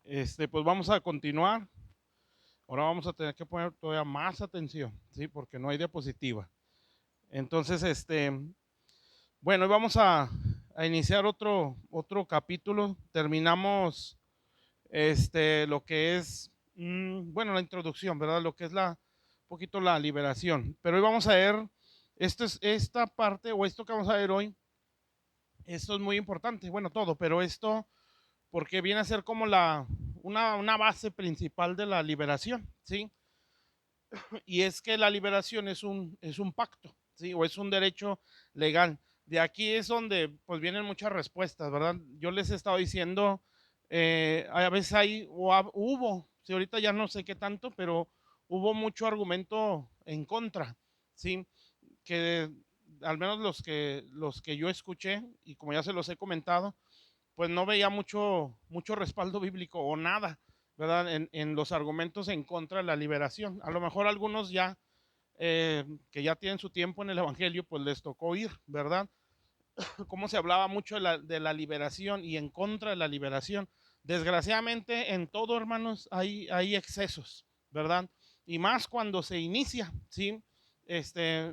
Pues vamos a continuar. Ahora vamos a tener que poner todavía más atención, ¿sí? Porque no hay diapositiva. Entonces, bueno, vamos a iniciar otro capítulo. Terminamos, lo que es, bueno, la introducción, ¿verdad? Lo que es un poquito la liberación. Pero hoy vamos a ver, esta parte, o esto que vamos a ver hoy, esto es muy importante. Bueno, todo, pero esto porque viene a ser como una base principal de la liberación, ¿sí? Y es que la liberación es un pacto, ¿sí? O es un derecho legal. De aquí es donde pues vienen muchas respuestas, ¿verdad? Yo les he estado diciendo, a veces hubo, si ahorita ya no sé qué tanto, pero hubo mucho argumento en contra, ¿sí? Que al menos los que yo escuché, y como ya se los he comentado, pues no veía mucho respaldo bíblico o nada, ¿verdad? En los argumentos en contra de la liberación. A lo mejor algunos ya, que ya tienen su tiempo en el Evangelio, pues les tocó oír, ¿verdad? Cómo se hablaba mucho de la liberación y en contra de la liberación. Desgraciadamente en todo, hermanos, hay excesos, ¿verdad? Y más cuando se inicia, ¿sí? Este,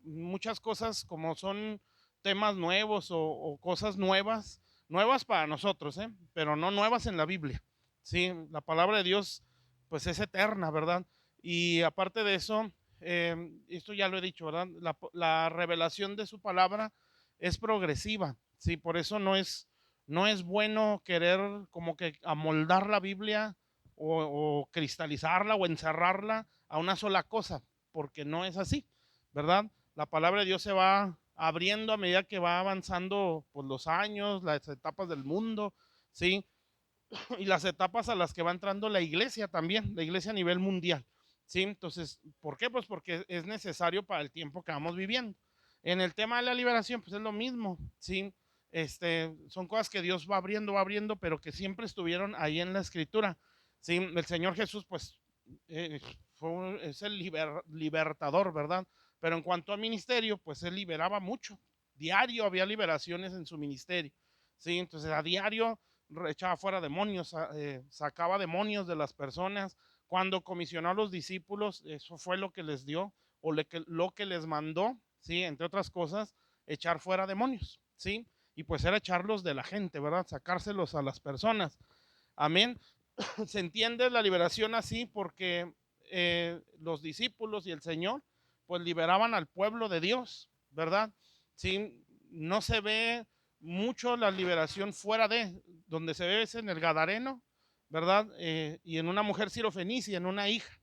Muchas cosas como son temas nuevos o cosas nuevas, nuevas para nosotros, ¿eh? Pero no nuevas en la Biblia, ¿sí? La palabra de Dios, pues es eterna, ¿verdad? Y aparte de eso, esto ya lo he dicho, ¿verdad? La revelación de su palabra es progresiva, ¿sí? Por eso no es bueno querer como que amoldar la Biblia o cristalizarla o encerrarla a una sola cosa, porque no es así, ¿verdad? La palabra de Dios se va abriendo a medida que va avanzando pues, los años, las etapas del mundo, ¿sí? Y las etapas a las que va entrando la iglesia también, la iglesia a nivel mundial, ¿sí? Entonces, ¿por qué? Pues porque es necesario para el tiempo que vamos viviendo. En el tema de la liberación, pues es lo mismo, ¿sí? Son cosas que Dios va abriendo, pero que siempre estuvieron ahí en la escritura, ¿sí? El Señor Jesús, pues, eh, es el libertador, ¿verdad? Pero en cuanto a ministerio, pues él liberaba mucho. Diario había liberaciones en su ministerio, ¿sí? Entonces, a diario echaba fuera demonios, sacaba demonios de las personas. Cuando comisionó a los discípulos, eso fue lo que les dio o lo que les mandó, ¿sí? Entre otras cosas, echar fuera demonios, ¿sí? Y pues era echarlos de la gente, ¿verdad? Sacárselos a las personas. Amén. Se entiende la liberación así porque los discípulos y el Señor, pues liberaban al pueblo de Dios, ¿verdad? Sí, no se ve mucho la liberación fuera de, donde se ve es en el Gadareno, ¿verdad? Y en una mujer sirofenicia, en una hija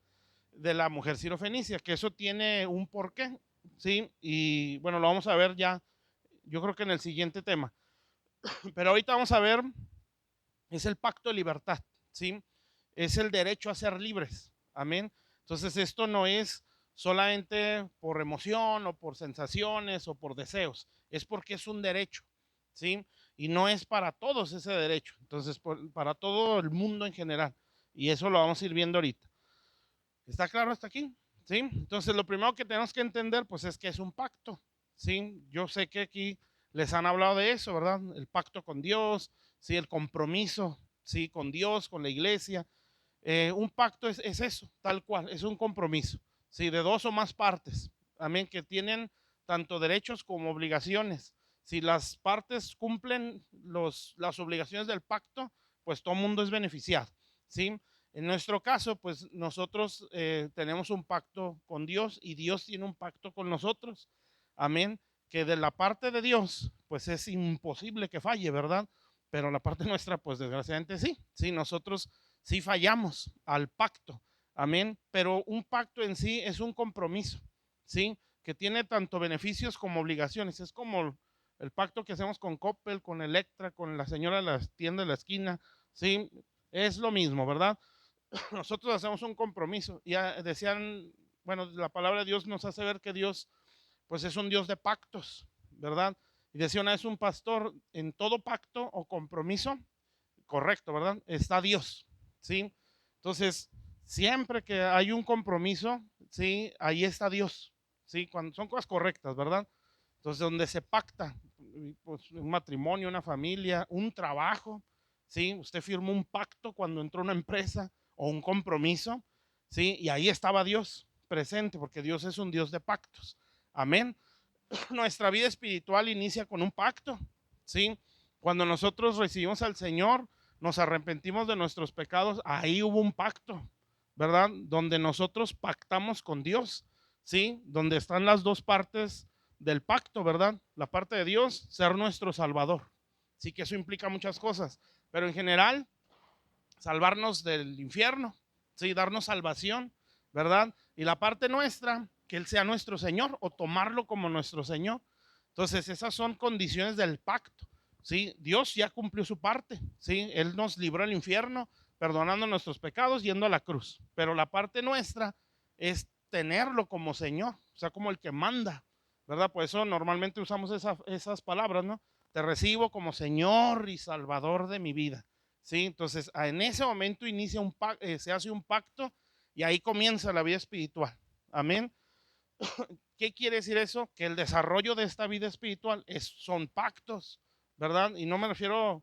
de la mujer sirofenicia, que eso tiene un porqué, ¿sí? Y bueno, lo vamos a ver ya, yo creo que en el siguiente tema. Pero ahorita vamos a ver, es el pacto de libertad, ¿sí? Es el derecho a ser libres, amén. Entonces esto no es solamente por emoción o por sensaciones o por deseos, es porque es un derecho, ¿sí? Y no es para todos ese derecho, entonces para todo el mundo en general. Y eso lo vamos a ir viendo ahorita. ¿Está claro hasta aquí? ¿Sí? Entonces lo primero que tenemos que entender pues es que es un pacto, ¿sí? Yo sé que aquí les han hablado de eso, ¿verdad? El pacto con Dios, ¿sí? El compromiso, ¿sí? Con Dios, con la iglesia. Un pacto es eso, tal cual, es un compromiso, ¿sí? De dos o más partes, amén, que tienen tanto derechos como obligaciones. Si las partes cumplen las obligaciones del pacto, pues todo el mundo es beneficiado, ¿sí? En nuestro caso, pues nosotros tenemos un pacto con Dios y Dios tiene un pacto con nosotros. Amén. Que de la parte de Dios, pues es imposible que falle, ¿verdad? Pero la parte nuestra, pues desgraciadamente sí. Sí, nosotros sí fallamos al pacto. Amén. Pero un pacto en sí es un compromiso, ¿sí? Que tiene tanto beneficios como obligaciones. Es como el pacto que hacemos con Coppel, con Electra, con la señora de la tienda de la esquina, ¿sí? Es lo mismo, ¿verdad? Nosotros hacemos un compromiso. Ya decían, bueno, la palabra de Dios nos hace ver que Dios, pues es un Dios de pactos, ¿verdad? Y decía una vez un pastor, en todo pacto o compromiso, correcto, ¿verdad? Está Dios, ¿sí? Entonces, siempre que hay un compromiso, ¿sí? Ahí está Dios, ¿sí? Cuando son cosas correctas, ¿verdad? Entonces, donde se pacta, pues, un matrimonio, una familia, un trabajo, ¿sí? Usted firmó un pacto cuando entró a una empresa o un compromiso, ¿sí? Y ahí estaba Dios presente, porque Dios es un Dios de pactos. Amén. Nuestra vida espiritual inicia con un pacto, ¿sí? Cuando nosotros recibimos al Señor, nos arrepentimos de nuestros pecados, ahí hubo un pacto, ¿verdad? Donde nosotros pactamos con Dios, ¿sí? Donde están las dos partes del pacto, ¿verdad? La parte de Dios, ser nuestro Salvador. Sí que eso implica muchas cosas, pero en general, salvarnos del infierno, ¿sí? Darnos salvación, ¿verdad? Y la parte nuestra, que Él sea nuestro Señor o tomarlo como nuestro Señor. Entonces, esas son condiciones del pacto, ¿sí? Dios ya cumplió su parte, ¿sí? Él nos libró del infierno, perdonando nuestros pecados, yendo a la cruz. Pero la parte nuestra es tenerlo como Señor, o sea, como el que manda, ¿verdad? Por eso normalmente usamos esas palabras, ¿no? Te recibo como Señor y Salvador de mi vida. ¿Sí? Entonces, en ese momento inicia se hace un pacto y ahí comienza la vida espiritual. Amén. ¿Qué quiere decir eso? Que el desarrollo de esta vida espiritual son pactos, ¿verdad? Y no me refiero a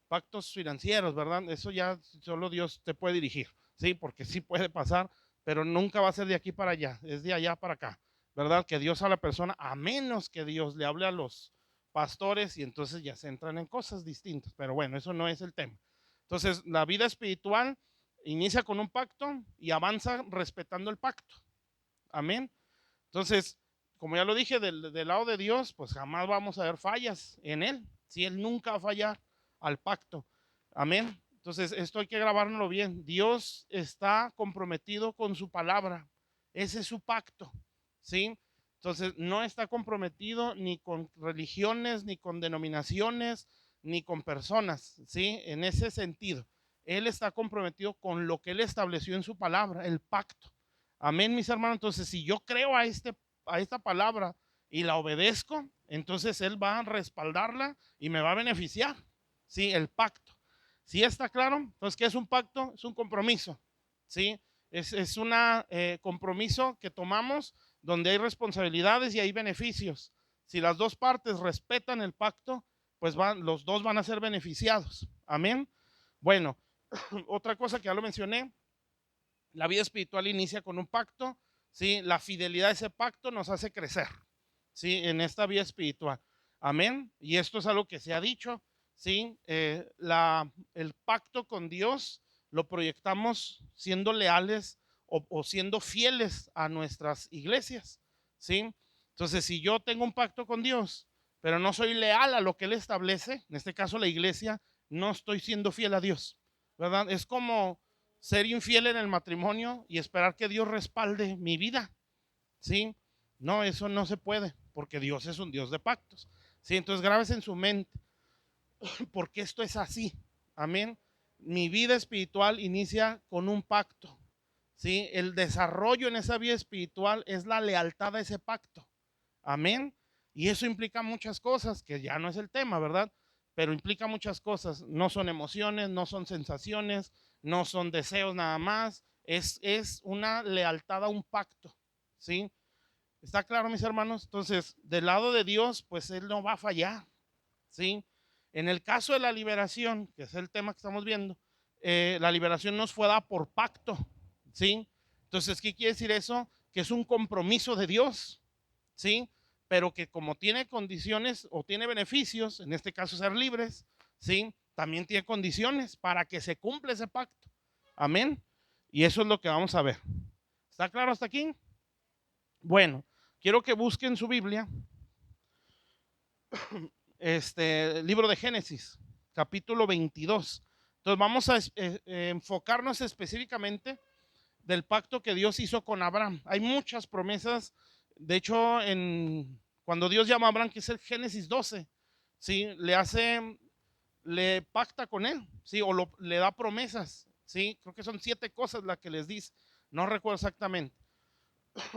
pactos financieros, ¿verdad? Eso ya solo Dios te puede dirigir, ¿sí? Porque sí puede pasar, pero nunca va a ser de aquí para allá, es de allá para acá, ¿verdad? Que Dios a la persona, a menos que Dios le hable a los pastores y entonces ya se entran en cosas distintas, pero bueno, eso no es el tema. Entonces, la vida espiritual inicia con un pacto y avanza respetando el pacto. Amén. Entonces, como ya lo dije, del lado de Dios, pues jamás vamos a ver fallas en Él. Si Él nunca va a fallar al pacto. Amén. Entonces, esto hay que grabárnoslo bien. Dios está comprometido con su palabra. Ese es su pacto. ¿Sí? Entonces, no está comprometido ni con religiones, ni con denominaciones, ni con personas. ¿Sí? En ese sentido. Él está comprometido con lo que Él estableció en su palabra, el pacto. Amén, mis hermanos. Entonces, si yo creo a esta palabra y la obedezco, entonces Él va a respaldarla y me va a beneficiar. Sí, el pacto. ¿Sí está claro? Entonces, ¿qué es un pacto? Es un compromiso. ¿Sí? Es un compromiso que tomamos donde hay responsabilidades y hay beneficios. Si las dos partes respetan el pacto, pues los dos van a ser beneficiados. Amén. Bueno, otra cosa que ya lo mencioné, la vida espiritual inicia con un pacto, ¿sí? La fidelidad de ese pacto nos hace crecer, ¿sí? En esta vida espiritual. Amén. Y esto es algo que se ha dicho, ¿sí? El pacto con Dios lo proyectamos siendo leales o siendo fieles a nuestras iglesias, ¿sí? Entonces, si yo tengo un pacto con Dios, pero no soy leal a lo que Él establece, en este caso la iglesia, no estoy siendo fiel a Dios, ¿verdad? Es como ser infiel en el matrimonio y esperar que Dios respalde mi vida, ¿sí? No, eso no se puede, porque Dios es un Dios de pactos, ¿sí? Entonces grábese en su mente, porque esto es así, amén. Mi vida espiritual inicia con un pacto, ¿sí? El desarrollo en esa vida espiritual es la lealtad a ese pacto, amén. Y eso implica muchas cosas, que ya no es el tema, ¿verdad? Pero implica muchas cosas. No son emociones, no son sensaciones, no son deseos nada más. Es una lealtad a un pacto, ¿sí? ¿Está claro, mis hermanos? Entonces, del lado de Dios, pues Él no va a fallar, ¿sí? En el caso de la liberación, que es el tema que estamos viendo, la liberación nos fue dada por pacto, ¿sí? Entonces, ¿qué quiere decir eso? Que es un compromiso de Dios, ¿sí? Pero que como tiene condiciones o tiene beneficios, en este caso ser libres, ¿sí? También tiene condiciones para que se cumpla ese pacto. Amén. Y eso es lo que vamos a ver. ¿Está claro hasta aquí? Bueno, quiero que busquen su Biblia, libro de Génesis, capítulo 22. Entonces vamos a enfocarnos específicamente del pacto que Dios hizo con Abraham. Hay muchas promesas. De hecho, cuando Dios llama a Abraham, que es el Génesis 12, ¿sí? Le pacta con él, ¿sí? O le da promesas, ¿sí? Creo que son 7 cosas las que les dice. No recuerdo exactamente.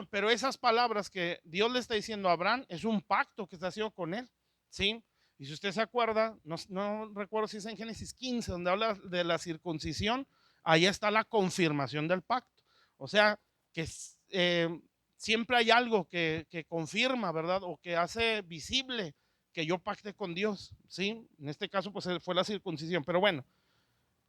Pero esas palabras que Dios le está diciendo a Abraham es un pacto que está haciendo con él, ¿sí? Y si usted se acuerda, no recuerdo si es en Génesis 15, donde habla de la circuncisión, ahí está la confirmación del pacto. O sea, que siempre hay algo que confirma, ¿verdad? O que hace visible que yo pacte con Dios, ¿sí? En este caso, pues fue la circuncisión. Pero bueno,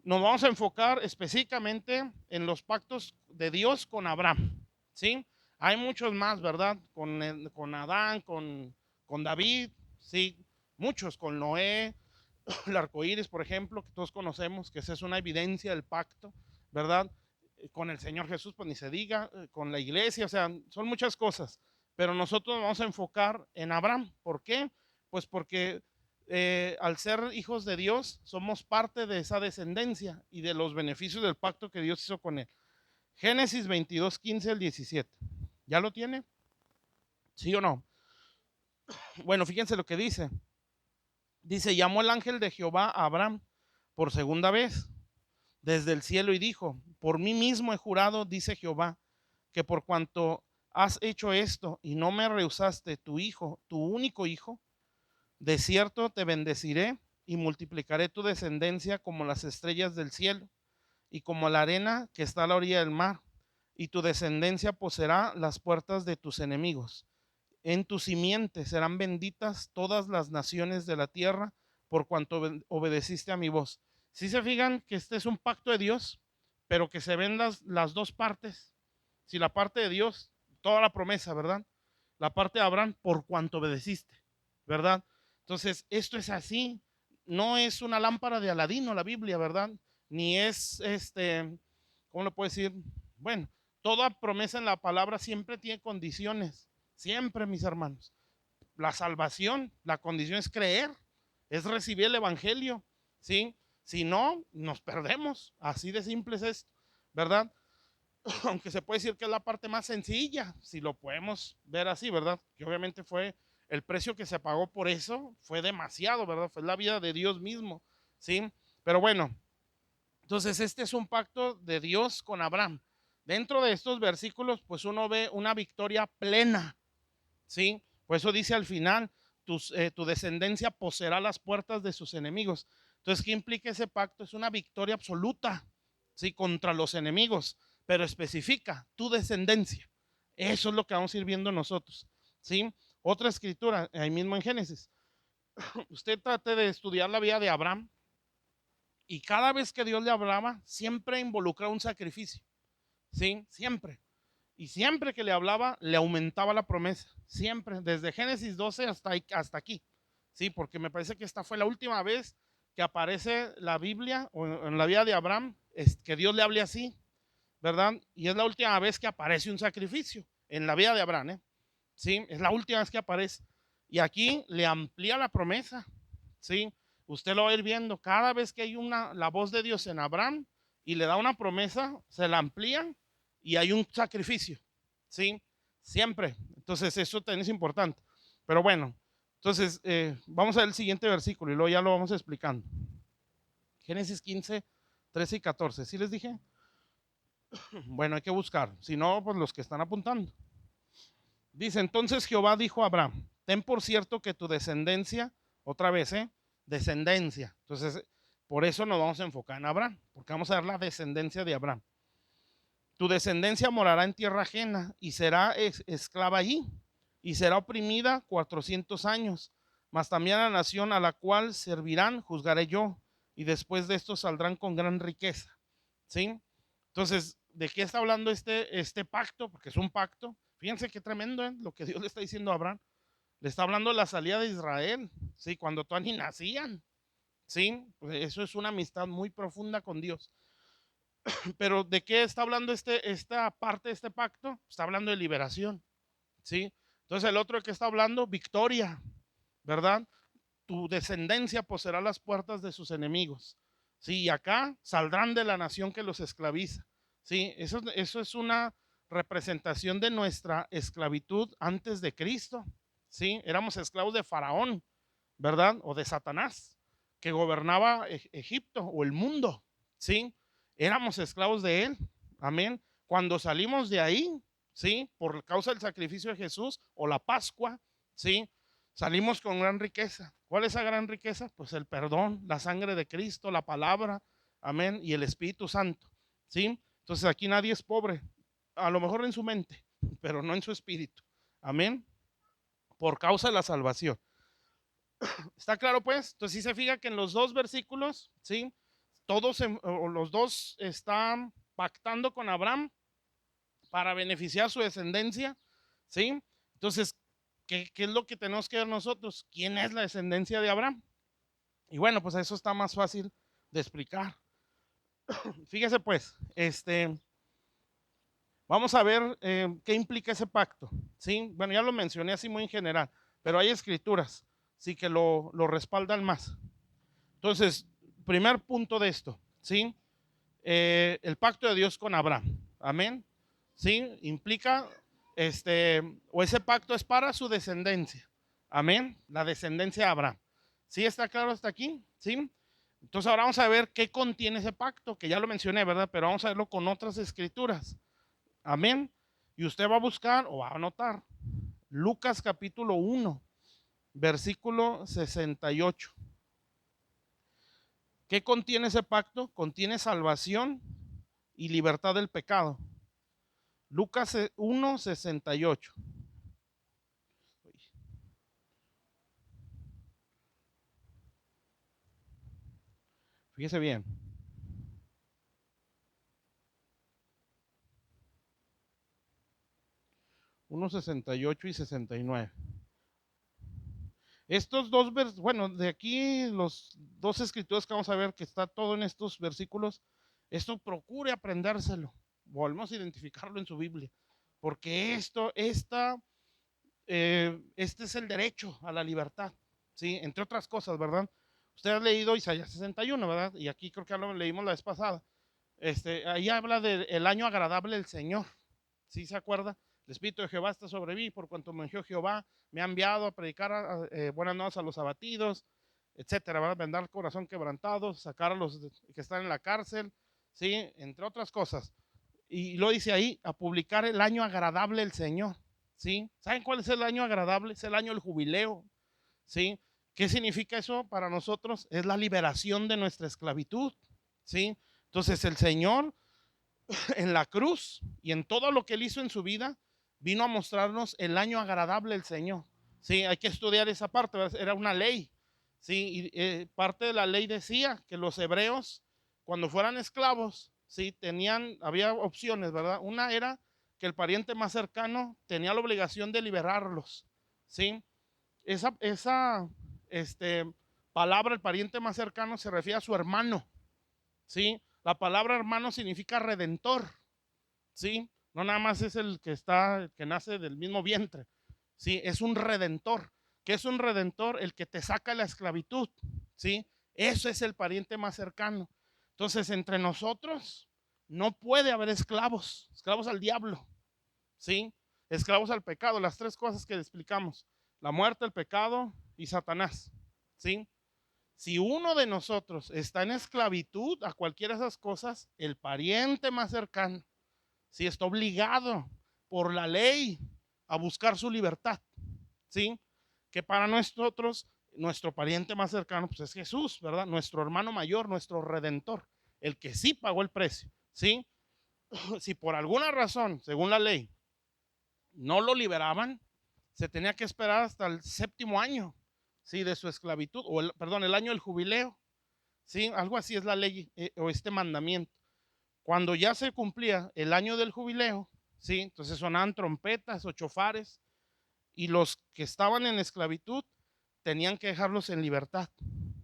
nos vamos a enfocar específicamente en los pactos de Dios con Abraham, ¿sí? Hay muchos más, ¿verdad? Con Adán, con David, ¿sí? Muchos, con Noé, el arco iris, por ejemplo, que todos conocemos, que esa es una evidencia del pacto, ¿verdad? Con el Señor Jesús, pues ni se diga, con la iglesia, o sea, son muchas cosas, pero nosotros nos vamos a enfocar en Abraham. ¿Por qué? Pues porque al ser hijos de Dios, somos parte de esa descendencia y de los beneficios del pacto que Dios hizo con él. Génesis 22, 15 al 17. ¿Ya lo tiene? ¿Sí o no? Bueno, fíjense lo que dice. Dice, llamó el ángel de Jehová a Abraham por segunda vez desde el cielo y dijo, por mí mismo he jurado, dice Jehová, que por cuanto has hecho esto y no me rehusaste tu hijo, tu único hijo, de cierto te bendeciré y multiplicaré tu descendencia como las estrellas del cielo y como la arena que está a la orilla del mar, y tu descendencia poseerá las puertas de tus enemigos. En tu simiente serán benditas todas las naciones de la tierra, por cuanto obedeciste a mi voz. Si se fijan que este es un pacto de Dios, pero que se ven las dos partes. Si la parte de Dios, toda la promesa, ¿verdad? La parte de Abraham, por cuanto obedeciste, ¿verdad? Entonces, esto es así. No es una lámpara de Aladino la Biblia, ¿verdad? Ni es, ¿cómo lo puedo decir? Bueno, toda promesa en la palabra siempre tiene condiciones. Siempre, mis hermanos. La salvación, la condición es creer, es recibir el evangelio, ¿sí? Si no, nos perdemos. Así de simple es esto, ¿verdad? Aunque se puede decir que es la parte más sencilla, si lo podemos ver así, ¿verdad? Que obviamente fue el precio que se pagó por eso, fue demasiado, ¿verdad? Fue la vida de Dios mismo, ¿sí? Pero bueno, entonces este es un pacto de Dios con Abraham. Dentro de estos versículos, pues uno ve una victoria plena, ¿sí? Por eso dice al final, tu descendencia poseerá las puertas de sus enemigos. Entonces, ¿qué implica ese pacto? Es una victoria absoluta, ¿sí? Contra los enemigos, pero especifica tu descendencia. Eso es lo que vamos a ir viendo nosotros, ¿sí? Otra escritura, ahí mismo en Génesis. Usted trate de estudiar la vida de Abraham y cada vez que Dios le hablaba, siempre involucraba un sacrificio, ¿sí? Siempre. Y siempre que le hablaba, le aumentaba la promesa. Siempre, desde Génesis 12 hasta aquí. Sí, porque me parece que esta fue la última vez que aparece la Biblia o en la vida de Abraham, es que Dios le hable así, ¿verdad? Y es la última vez que aparece un sacrificio en la vida de Abraham, ¿eh? Sí, es la última vez que aparece. Y aquí le amplía la promesa, ¿sí? Usted lo va a ir viendo. Cada vez que hay la voz de Dios en Abraham y le da una promesa, se la amplían y hay un sacrificio, ¿sí? Siempre. Entonces, eso también es importante. Pero bueno, entonces, vamos a ver el siguiente versículo y luego ya lo vamos explicando. Génesis 15, 13 y 14. ¿Sí les dije? Bueno, hay que buscar. Si no, pues los que están apuntando. Dice, entonces Jehová dijo a Abraham, ten por cierto que tu descendencia, otra vez, descendencia. Entonces, por eso nos vamos a enfocar en Abraham, porque vamos a ver la descendencia de Abraham. Tu descendencia morará en tierra ajena y será esclava allí y será oprimida 400 años. Mas también a la nación a la cual servirán juzgaré yo y después de esto saldrán con gran riqueza. ¿Sí? Entonces, ¿de qué está hablando este pacto? Porque es un pacto. Fíjense qué tremendo lo que Dios le está diciendo a Abraham. Le está hablando de la salida de Israel, ¿sí? Cuando todavía ni nacían, ¿sí? Pues eso es una amistad muy profunda con Dios. Pero ¿de qué está hablando esta parte de este pacto? Está hablando de liberación, ¿sí? Entonces el otro que está hablando, victoria, ¿verdad? Tu descendencia poseerá las puertas de sus enemigos, ¿sí? Y acá saldrán de la nación que los esclaviza, ¿sí? Eso es una representación de nuestra esclavitud antes de Cristo, ¿sí? Éramos esclavos de Faraón, ¿verdad? O de Satanás, que gobernaba Egipto o el mundo, ¿sí? Éramos esclavos de él, amén. Cuando salimos de ahí, ¿sí? Por causa del sacrificio de Jesús o la Pascua, ¿sí? Salimos con gran riqueza. ¿Cuál es esa gran riqueza? Pues el perdón, la sangre de Cristo, la palabra, amén, y el Espíritu Santo, ¿sí? Entonces aquí nadie es pobre, a lo mejor en su mente, pero no en su espíritu, amén, por causa de la salvación. ¿Está claro pues? Entonces si se fija que en los dos versículos, ¿sí? o los dos están pactando con Abraham para beneficiar su descendencia, ¿sí? Entonces, ¿qué es lo que tenemos que ver nosotros? ¿Quién es la descendencia de Abraham? Y bueno, pues eso está más fácil de explicar. Fíjese pues, vamos a ver qué implica ese pacto, ¿sí? Bueno, ya lo mencioné así muy en general, pero hay escrituras, sí, que lo respaldan más. Entonces, primer punto de esto, ¿sí? El pacto de Dios con Abraham, amén, ¿sí? Implica, o ese pacto es para su descendencia, amén, la descendencia de Abraham. ¿Sí está claro hasta aquí? ¿Sí? Entonces ahora vamos a ver qué contiene ese pacto, que ya lo mencioné, ¿verdad? Pero vamos a verlo con otras escrituras. Amén. Y usted va a buscar o va a anotar Lucas capítulo 1, versículo 68. ¿Qué contiene ese pacto? Contiene salvación y libertad del pecado. Lucas 1, 68. Fíjese bien. 1, 68 y 69. Estos dos bueno, de aquí los dos escrituras que vamos a ver que está todo en estos versículos, esto procure aprendérselo, volvemos a identificarlo en su Biblia, porque este es el derecho a la libertad, ¿sí? Entre otras cosas, ¿verdad? Usted ha leído Isaías 61, ¿verdad? Y aquí creo que lo leímos la vez pasada. Ahí habla del año agradable del Señor, ¿sí se acuerda? El Espíritu de Jehová está sobre mí, por cuanto me ungió Jehová, me ha enviado a predicar buenas nuevas a los abatidos, etcétera, ¿verdad? Vendar el corazón quebrantado, sacar a los que están en la cárcel, ¿sí? Entre otras cosas. Y lo dice ahí, a publicar el año agradable del Señor, ¿sí? ¿Saben cuál es el año agradable? Es el año del jubileo, ¿sí? ¿Qué significa eso para nosotros? Es la liberación de nuestra esclavitud, ¿sí? Entonces el Señor en la cruz y en todo lo que él hizo en su vida, vino a mostrarnos el año agradable del Señor. Sí, hay que estudiar esa parte, era una ley. Sí, y parte de la ley decía que los hebreos, cuando fueran esclavos, sí, había opciones, ¿verdad? Una era que el pariente más cercano tenía la obligación de liberarlos, ¿sí? Esa palabra, el pariente más cercano, se refiere a su hermano, ¿sí? La palabra hermano significa redentor, ¿sí? No nada más es que nace del mismo vientre, ¿sí? Es un redentor. ¿Qué es un redentor? El que te saca de la esclavitud, ¿sí? Eso es el pariente más cercano. Entonces, entre nosotros no puede haber esclavos, esclavos al diablo, ¿sí? Esclavos al pecado, las tres cosas que explicamos: la muerte, el pecado y Satanás, ¿sí? Si uno de nosotros está en esclavitud a cualquiera de esas cosas, el pariente más cercano, si está obligado por la ley a buscar su libertad, ¿sí? Que para nosotros, nuestro pariente más cercano, pues es Jesús, ¿verdad? Nuestro hermano mayor, nuestro redentor, el que sí pagó el precio, ¿sí? Si por alguna razón, según la ley, no lo liberaban, se tenía que esperar hasta el séptimo año, ¿sí? De su esclavitud, perdón, el año del jubileo, ¿sí? Algo así es la ley o este mandamiento. Cuando ya se cumplía el año del jubileo, ¿sí? Entonces sonaban trompetas o chofares y los que estaban en esclavitud tenían que dejarlos en libertad.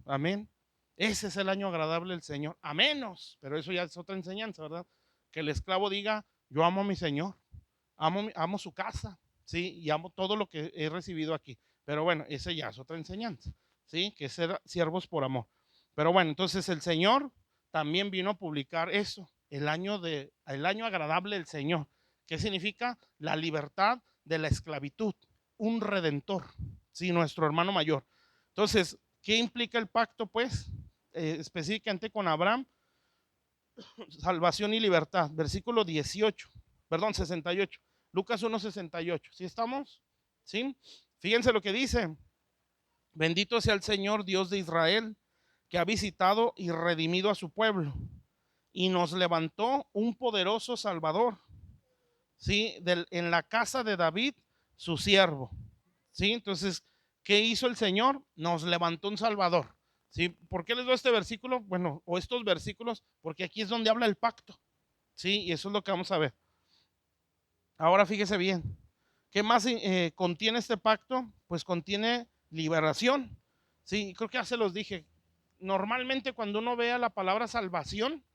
Amén. Ese es el año agradable del Señor. A menos, pero eso ya es otra enseñanza, ¿verdad? Que el esclavo diga: yo amo a mi Señor, amo su casa, ¿sí? Y amo todo lo que he recibido aquí. Pero bueno, ese ya es otra enseñanza, ¿sí? Que es ser siervos por amor. Pero bueno, entonces el Señor también vino a publicar eso, el año agradable del Señor. ¿Qué significa? La libertad de la esclavitud, un redentor, sí, nuestro hermano mayor. Entonces, ¿qué implica el pacto? Pues, específicamente con Abraham: salvación y libertad. Versículo 18, perdón, 68. Lucas 1, 68. ¿Sí estamos? ¿Sí? Fíjense lo que dice: bendito sea el Señor Dios de Israel, que ha visitado y redimido a su pueblo y nos levantó un poderoso Salvador, ¿sí? En la casa de David, su siervo, ¿sí? Entonces, ¿qué hizo el Señor? Nos levantó un Salvador, ¿Sí? ¿Por qué les doy este versículo? Bueno, o estos versículos, porque aquí es donde habla el pacto. ¿Sí? Y eso es lo que vamos a ver. Ahora fíjese bien. ¿Qué más contiene este pacto? Pues contiene liberación. Sí, creo que ya se los dije. Normalmente cuando uno vea la palabra salvación,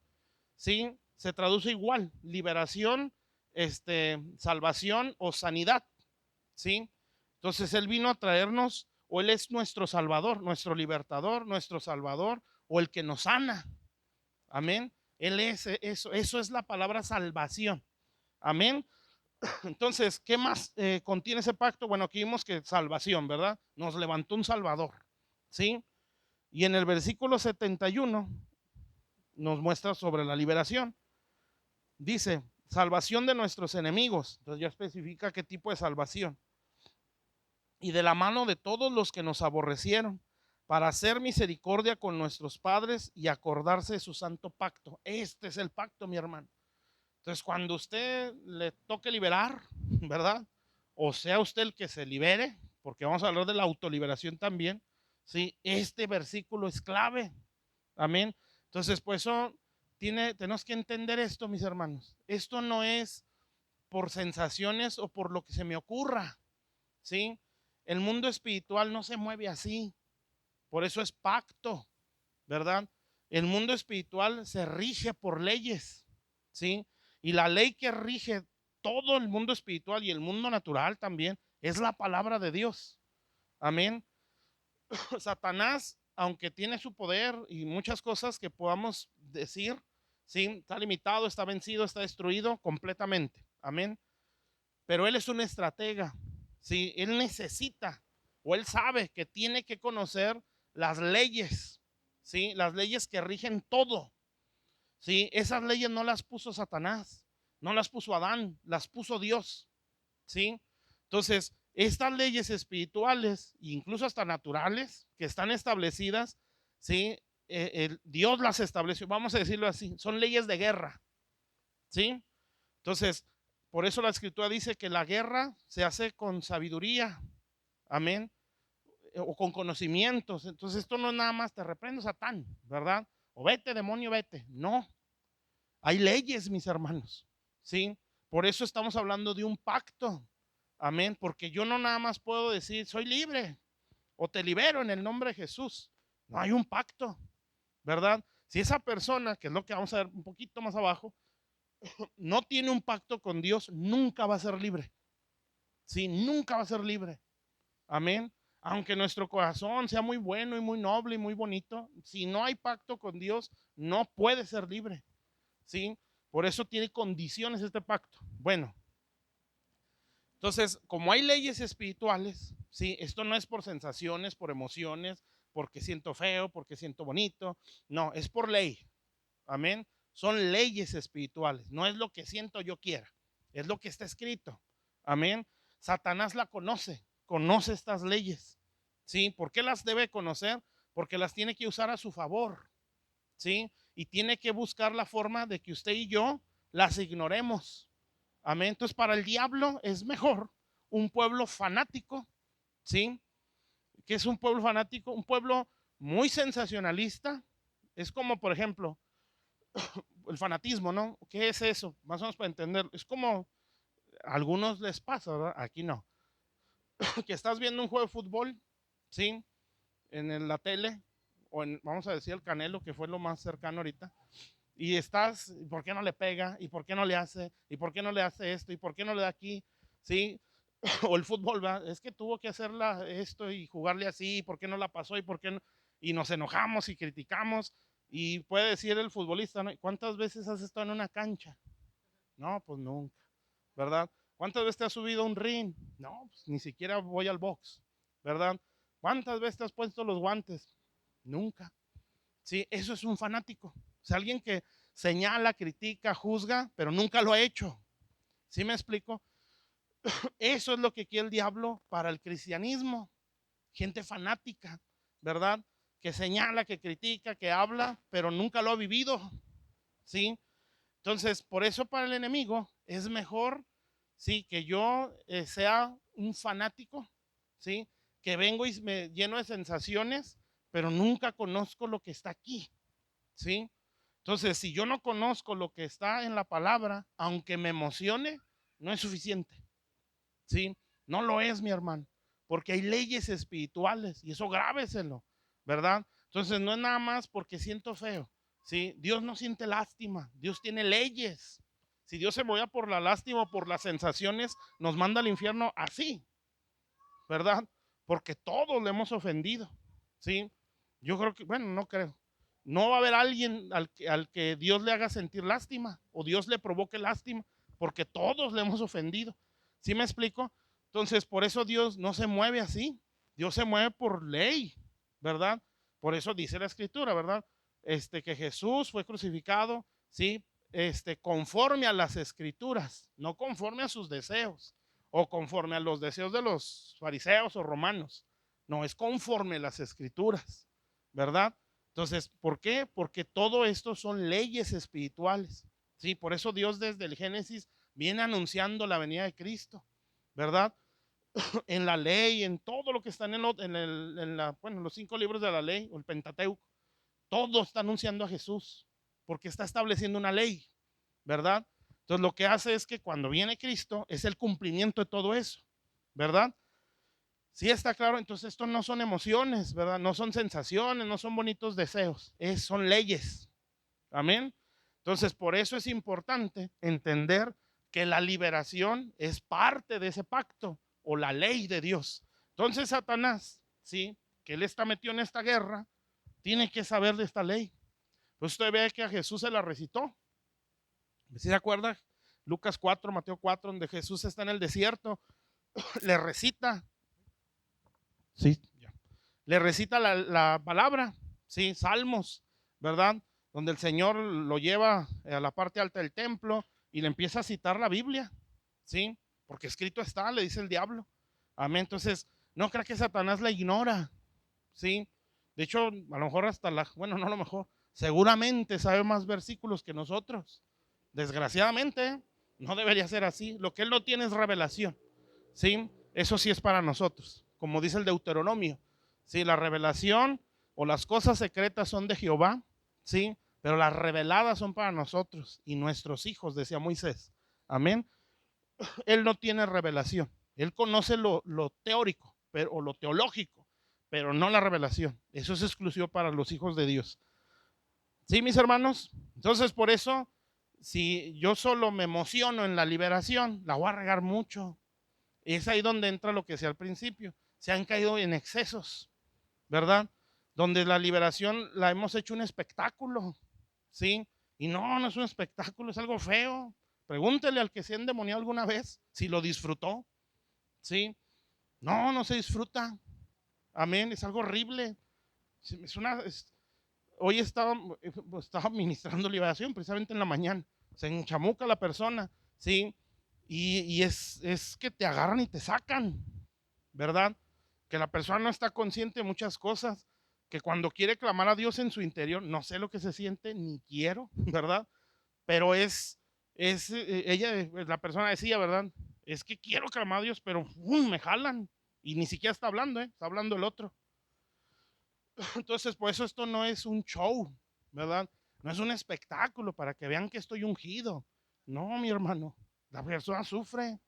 sí, se traduce igual, liberación, salvación o sanidad, sí. Entonces él vino a traernos, o él es nuestro salvador, nuestro libertador, nuestro salvador, o el que nos sana. Amén. Él es eso, eso es la palabra salvación. Amén. Entonces, ¿qué más contiene ese pacto? Bueno, aquí vimos que salvación, ¿verdad? Nos levantó un salvador, ¿sí? Y en el versículo 71 nos muestra sobre la liberación. Dice, salvación de nuestros enemigos. Entonces ya especifica qué tipo de salvación. Y de la mano de todos los que nos aborrecieron, para hacer misericordia con nuestros padres y acordarse de su santo pacto. Este es el pacto, mi hermano. Entonces, cuando usted le toque liberar, ¿verdad? O sea usted el que se libere, porque vamos a hablar de la autoliberación también, ¿sí? Este versículo es clave. Amén. Entonces, pues eso tenemos que entender esto, mis hermanos. Esto no es por sensaciones o por lo que se me ocurra, ¿sí? El mundo espiritual no se mueve así. Por eso es pacto, ¿verdad? El mundo espiritual se rige por leyes, ¿sí? Y la ley que rige todo el mundo espiritual y el mundo natural también es la palabra de Dios. Amén. Satanás, aunque tiene su poder y muchas cosas que podamos decir, ¿sí? Está limitado, está vencido, está destruido completamente. Amén. Pero él es un estratega, ¿sí? Él necesita o él sabe que tiene que conocer las leyes, ¿sí? Las leyes que rigen todo, ¿sí? Esas leyes no las puso Satanás, no las puso Adán, las puso Dios, ¿sí? Entonces, estas leyes espirituales, incluso hasta naturales, que están establecidas, ¿sí? Dios las estableció, vamos a decirlo así, son leyes de guerra, ¿sí? Entonces, por eso la escritura dice que la guerra se hace con sabiduría, amén, o con conocimientos. Entonces, esto no es nada más te reprendo, Satán, ¿verdad? O vete, demonio, vete. No, hay leyes, mis hermanos, ¿sí? Por eso estamos hablando de un pacto, amén, porque yo no nada más puedo decir, soy libre o te libero en el nombre de Jesús. No hay un pacto, ¿verdad? Si esa persona, que es lo que vamos a ver un poquito más abajo, no tiene un pacto con Dios, nunca va a ser libre. Sí, nunca va a ser libre. Amén. Aunque nuestro corazón sea muy bueno y muy noble y muy bonito, si no hay pacto con Dios, no puede ser libre. ¿Sí? Por eso tiene condiciones este pacto. Bueno, entonces, como hay leyes espirituales, ¿sí? Esto no es por sensaciones, por emociones, porque siento feo, porque siento bonito. No, es por ley. Amén. Son leyes espirituales. No es lo que siento yo quiera. Es lo que está escrito. Amén. Satanás la conoce. Conoce estas leyes. ¿Sí? ¿Por qué las debe conocer? Porque las tiene que usar a su favor. ¿Sí? Y tiene que buscar la forma de que usted y yo las ignoremos. Amén. Entonces, para el diablo es mejor un pueblo fanático. ¿Sí? ¿Qué es un pueblo fanático? Un pueblo muy sensacionalista. Es como, por ejemplo, el fanatismo, ¿no? ¿Qué es eso? Más o menos para entender. Es como a algunos les pasa, ¿verdad? Aquí no. Que estás viendo un juego de fútbol, ¿sí? La tele, o vamos a decir el Canelo, que fue lo más cercano ahorita, y estás, ¿por qué no le pega? ¿Y por qué no le hace? ¿Y por qué no le hace esto? ¿Y por qué no le da aquí? ¿Sí? O el fútbol, ¿verdad? Es que tuvo que hacerla esto y jugarle así, ¿y por qué no la pasó? ¿Y por qué no? Y nos enojamos y criticamos. Y puede decir el futbolista, ¿no? ¿Cuántas veces has estado en una cancha? No, pues nunca, ¿verdad? ¿Cuántas veces te has subido a un ring? No, pues ni siquiera voy al box, ¿verdad? ¿Cuántas veces te has puesto los guantes? Nunca. Sí, eso es un fanático. O sea, alguien que señala, critica, juzga, pero nunca lo ha hecho. ¿Sí me explico? Eso es lo que quiere el diablo para el cristianismo. Gente fanática, ¿verdad? Que señala, que critica, que habla, pero nunca lo ha vivido. ¿Sí? Entonces, por eso para el enemigo es mejor, sí, que yo sea un fanático, sí, que vengo y me lleno de sensaciones, pero nunca conozco lo que está aquí, ¿sí? Entonces, si yo no conozco lo que está en la palabra, aunque me emocione, no es suficiente, ¿sí? No lo es, mi hermano, porque hay leyes espirituales y eso grábeselo, ¿verdad? Entonces, no es nada más porque siento feo, ¿sí? Dios no siente lástima, Dios tiene leyes. Si Dios se movía por la lástima o por las sensaciones, nos manda al infierno así, ¿verdad? Porque todos le hemos ofendido, ¿sí? Yo creo que, bueno, no creo. No va a haber alguien al que Dios le haga sentir lástima o Dios le provoque lástima, porque todos le hemos ofendido. ¿Sí me explico? Entonces, por eso Dios no se mueve así. Dios se mueve por ley, ¿verdad? Por eso dice la escritura, ¿verdad? Que Jesús fue crucificado, ¿sí? Conforme a las escrituras, no conforme a sus deseos o conforme a los deseos de los fariseos o romanos. No, es conforme a las escrituras, ¿verdad? Entonces, ¿por qué? Porque todo esto son leyes espirituales. Sí, por eso Dios desde el Génesis viene anunciando la venida de Cristo, ¿verdad? En la ley, en todo lo que está bueno, los 5 libros de la ley o el Pentateuco, todo está anunciando a Jesús, porque está estableciendo una ley, ¿verdad? Entonces lo que hace es que cuando viene Cristo es el cumplimiento de todo eso, ¿verdad? Sí está claro, entonces esto no son emociones, ¿verdad? No son sensaciones, no son bonitos deseos, son leyes, amén. Entonces por eso es importante entender que la liberación es parte de ese pacto o la ley de Dios. Entonces Satanás, sí, que él está metido en esta guerra, tiene que saber de esta ley. Pues usted ve que a Jesús se la recitó. ¿Sí se acuerda? Lucas 4, Mateo 4, donde Jesús está en el desierto, le recita, sí, ya. Le recita la palabra, sí, salmos, ¿verdad? Donde el Señor lo lleva a la parte alta del templo y le empieza a citar la Biblia, sí, porque escrito está, le dice el diablo. Amén. Entonces, no crea que Satanás la ignora, sí. De hecho, a lo mejor bueno, no a lo mejor, seguramente sabe más versículos que nosotros. Desgraciadamente, no debería ser así. Lo que él no tiene es revelación, ¿sí? Eso sí es para nosotros, como dice el Deuteronomio, ¿sí? La revelación o las cosas secretas son de Jehová, ¿sí? Pero las reveladas son para nosotros y nuestros hijos, decía Moisés. Amén. Él no tiene revelación. Él conoce lo teórico o lo teológico, pero no la revelación. Eso es exclusivo para los hijos de Dios. ¿Sí, mis hermanos? Entonces, por eso, si yo solo me emociono en la liberación, la voy a regar mucho. Es ahí donde entra lo que decía al principio. Se han caído en excesos, ¿verdad? Donde la liberación la hemos hecho un espectáculo, ¿sí? Y no, no es un espectáculo, es algo feo. Pregúntele al que se endemonió alguna vez si lo disfrutó, ¿sí? No, no se disfruta. Amén, es algo horrible. Hoy estaba ministrando liberación precisamente en la mañana. Se enchamuca la persona, ¿sí? Y es que te agarran y te sacan, ¿verdad? Que la persona no está consciente de muchas cosas, que cuando quiere clamar a Dios en su interior, no sé lo que se siente, ni quiero, ¿verdad? Pero la persona decía, ¿verdad? Es que quiero clamar a Dios, pero me jalan y ni siquiera está hablando, ¿eh? Está hablando el otro. Entonces, por eso esto no es un show, ¿verdad? No es un espectáculo para que vean que estoy ungido. No, mi hermano, la persona sufre,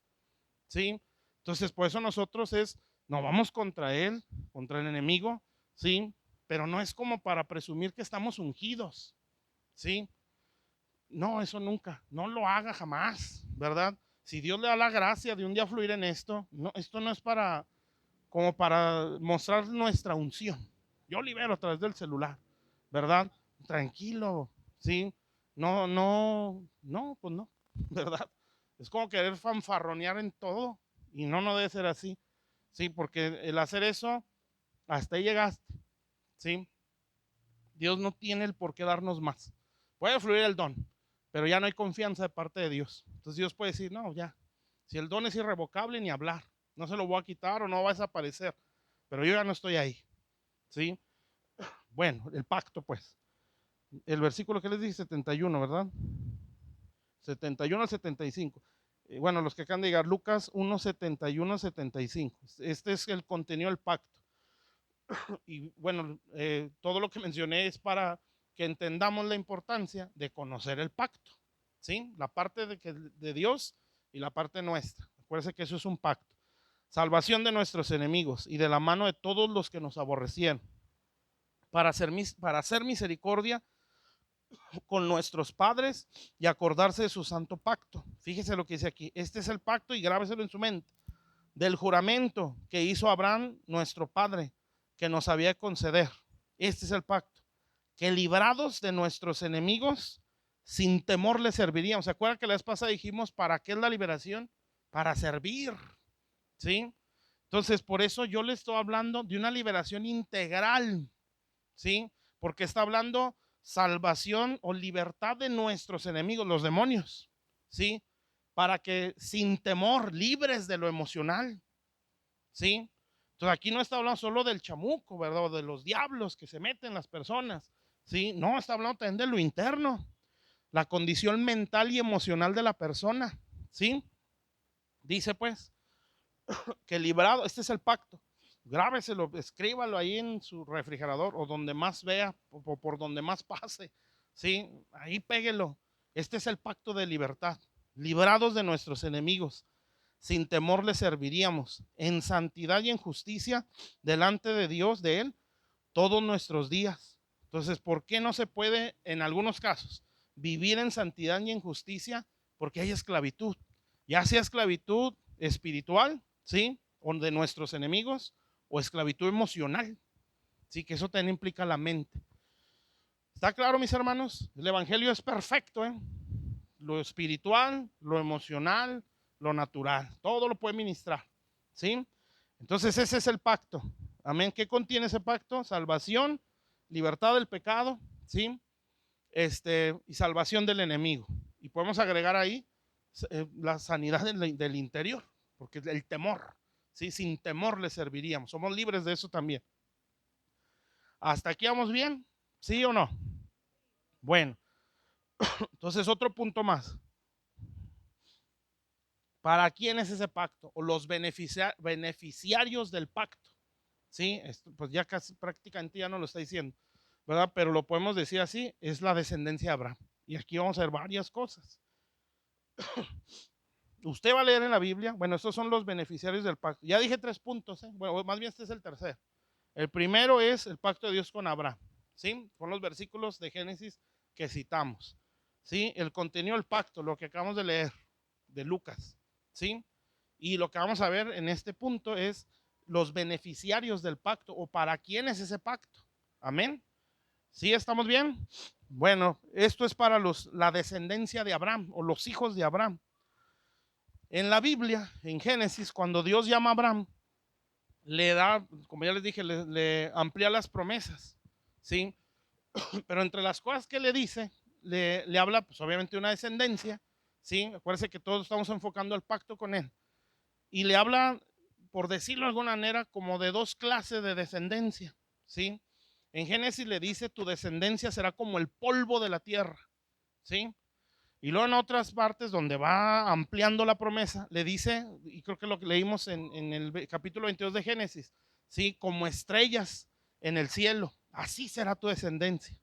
¿sí? Entonces, por eso nosotros no vamos contra él, contra el enemigo, ¿sí? Pero no es como para presumir que estamos ungidos, ¿sí? No, eso nunca, no lo haga jamás, ¿verdad? Si Dios le da la gracia de un día fluir en esto, no, esto no es como para mostrar nuestra unción. Yo libero a través del celular, ¿verdad? Tranquilo, ¿sí? No, no, no, pues no, ¿verdad? Es como querer fanfarronear en todo y no debe ser así, ¿sí? Porque el hacer eso, hasta ahí llegaste, ¿sí? Dios no tiene el por qué darnos más. Puede fluir el don, pero ya no hay confianza de parte de Dios. Entonces Dios puede decir, no, ya, si el don es irrevocable, ni hablar, no se lo voy a quitar o no va a desaparecer, pero yo ya no estoy ahí, ¿sí? Bueno, el pacto, pues. El versículo que les dije, 71, ¿verdad? 71 al 75. Bueno, los que acaban de llegar, Lucas 1, 71 al 75. Este es el contenido del pacto. Y bueno, todo lo que mencioné es para que entendamos la importancia de conocer el pacto, ¿sí? La parte de Dios y la parte nuestra. Acuérdense que eso es un pacto. Salvación de nuestros enemigos y de la mano de todos los que nos aborrecían, para hacer misericordia con nuestros padres y acordarse de su santo pacto. Fíjese lo que dice aquí. Este es el pacto y grábeselo en su mente. Del juramento que hizo Abraham, nuestro padre, que nos había de conceder. Este es el pacto. Que librados de nuestros enemigos, sin temor le serviríamos. ¿Se acuerdan que la vez pasada dijimos para qué es la liberación? Para servir. ¿Sí? Entonces, por eso yo le estoy hablando de una liberación integral. ¿Sí? Porque está hablando salvación o libertad de nuestros enemigos, los demonios. ¿Sí? Para que sin temor, libres de lo emocional. ¿Sí? Entonces aquí no está hablando solo del chamuco, ¿verdad? O de los diablos que se meten las personas. ¿Sí? No, está hablando también de lo interno, la condición mental y emocional de la persona. ¿Sí? Dice pues que librado, este es el pacto. Grábeselo, escríbalo ahí en su refrigerador o donde más vea, por donde más pase. ¿Sí? Ahí péguelo. Este es el pacto de libertad. Librados de nuestros enemigos, sin temor le serviríamos, en santidad y en justicia delante de Dios, de Él, todos nuestros días. Entonces, ¿por qué no se puede, en algunos casos, vivir en santidad y en justicia? Porque hay esclavitud, ya sea esclavitud espiritual, ¿sí? O de nuestros enemigos, o esclavitud emocional, ¿sí? Que eso también implica la mente. ¿Está claro, mis hermanos? El Evangelio es perfecto, ¿eh? Lo espiritual, lo emocional, lo natural, todo lo puede ministrar, ¿sí? Entonces ese es el pacto, amén. ¿Qué contiene ese pacto? Salvación, libertad del pecado, ¿sí? Y salvación del enemigo. Y podemos agregar ahí la sanidad del interior, porque el temor, ¿sí? Sin temor le serviríamos, somos libres de eso también. ¿Hasta aquí vamos bien? ¿Sí o no? Bueno, entonces otro punto más. ¿Para quién es ese pacto? O los beneficiarios del pacto. ¿Sí? Esto, pues ya casi prácticamente ya no lo está diciendo, ¿verdad? Pero lo podemos decir así, es la descendencia de Abraham. Y aquí vamos a ver varias cosas. Usted va a leer en la Biblia, bueno, estos son los beneficiarios del pacto. Ya dije 3 puntos, ¿eh? Bueno, más bien este es el tercero. El primero es el pacto de Dios con Abraham, ¿sí? Con los versículos de Génesis que citamos, ¿sí? El contenido del pacto, lo que acabamos de leer de Lucas, ¿sí? Y lo que vamos a ver en este punto es los beneficiarios del pacto o para quién es ese pacto. Amén. ¿Sí estamos bien? Bueno, esto es para la descendencia de Abraham o los hijos de Abraham. En la Biblia, en Génesis, cuando Dios llama a Abraham, le da, como ya les dije, le amplía las promesas, ¿sí? Pero entre las cosas que le dice, le habla, pues obviamente una descendencia, ¿sí? Acuérdense que todos estamos enfocando el pacto con él. Y le habla, por decirlo de alguna manera, como de dos clases de descendencia, ¿sí? En Génesis le dice, tu descendencia será como el polvo de la tierra, ¿sí? Y luego en otras partes donde va ampliando la promesa, le dice, y creo que lo que leímos en el capítulo 22 de Génesis, ¿sí? Como estrellas en el cielo, así será tu descendencia.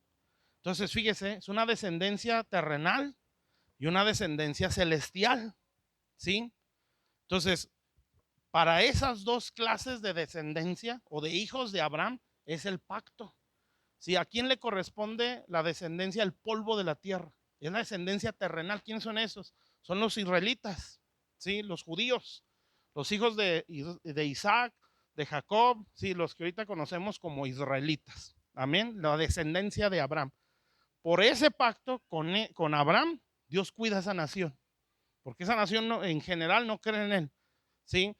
Entonces, fíjese, es una descendencia terrenal y una descendencia celestial, ¿sí? Entonces, para esas dos clases de descendencia o de hijos de Abraham es el pacto. ¿Sí? ¿A quién le corresponde la descendencia del polvo de la tierra? Es la descendencia terrenal. ¿Quiénes son esos? Son los israelitas, ¿sí? Los judíos, los hijos de Isaac, de Jacob, ¿sí? Los que ahorita conocemos como israelitas. Amén. La descendencia de Abraham. Por ese pacto con Abraham, Dios cuida a esa nación. Porque esa nación no, en general no cree en él. ¿Sí?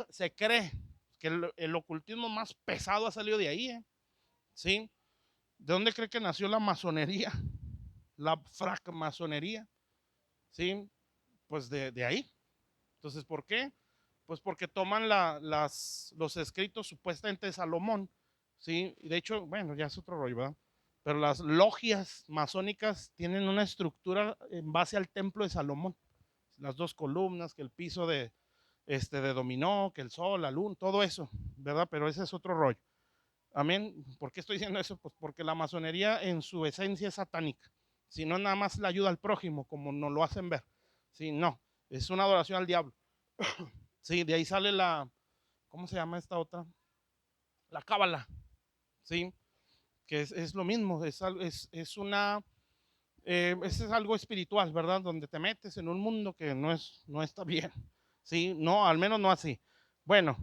Se cree que el ocultismo más pesado ha salido de ahí, ¿eh? ¿Sí? ¿De dónde cree que nació la masonería? La francmasonería, ¿sí? Pues de ahí. Entonces, ¿por qué? Pues porque toman los escritos supuestamente de Salomón, ¿sí? Y de hecho, bueno, ya es otro rollo, ¿verdad? Pero las logias masónicas tienen una estructura en base al templo de Salomón. Las dos columnas, que el piso de dominó, que el sol, la luna, todo eso, ¿verdad? Pero ese es otro rollo. Amén. ¿Por qué estoy diciendo eso? Pues porque la masonería en su esencia es satánica. Si no, nada más la ayuda al prójimo, como nos lo hacen ver. Sí, no, es una adoración al diablo. Sí, de ahí sale la, ¿cómo se llama esta otra? La cábala. Sí, que es lo mismo, es una, es algo espiritual, ¿verdad? Donde te metes en un mundo que no está bien. Sí, no, al menos no así. Bueno,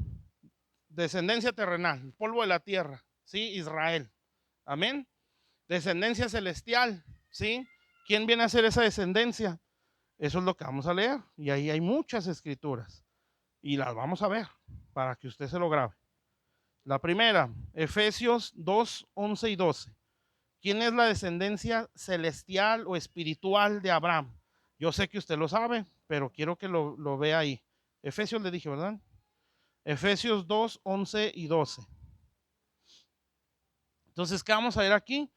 descendencia terrenal, polvo de la tierra, sí, Israel. Amén. Descendencia celestial, ¿sí? ¿Quién viene a ser esa descendencia? Eso es lo que vamos a leer. Y ahí hay muchas escrituras. Y las vamos a ver para que usted se lo grabe. La primera, Efesios 2, 11 y 12. ¿Quién es la descendencia celestial o espiritual de Abraham? Yo sé que usted lo sabe, pero quiero que lo vea ahí. Efesios le dije, ¿verdad? Efesios 2, 11 y 12. Entonces, ¿qué vamos a ver aquí?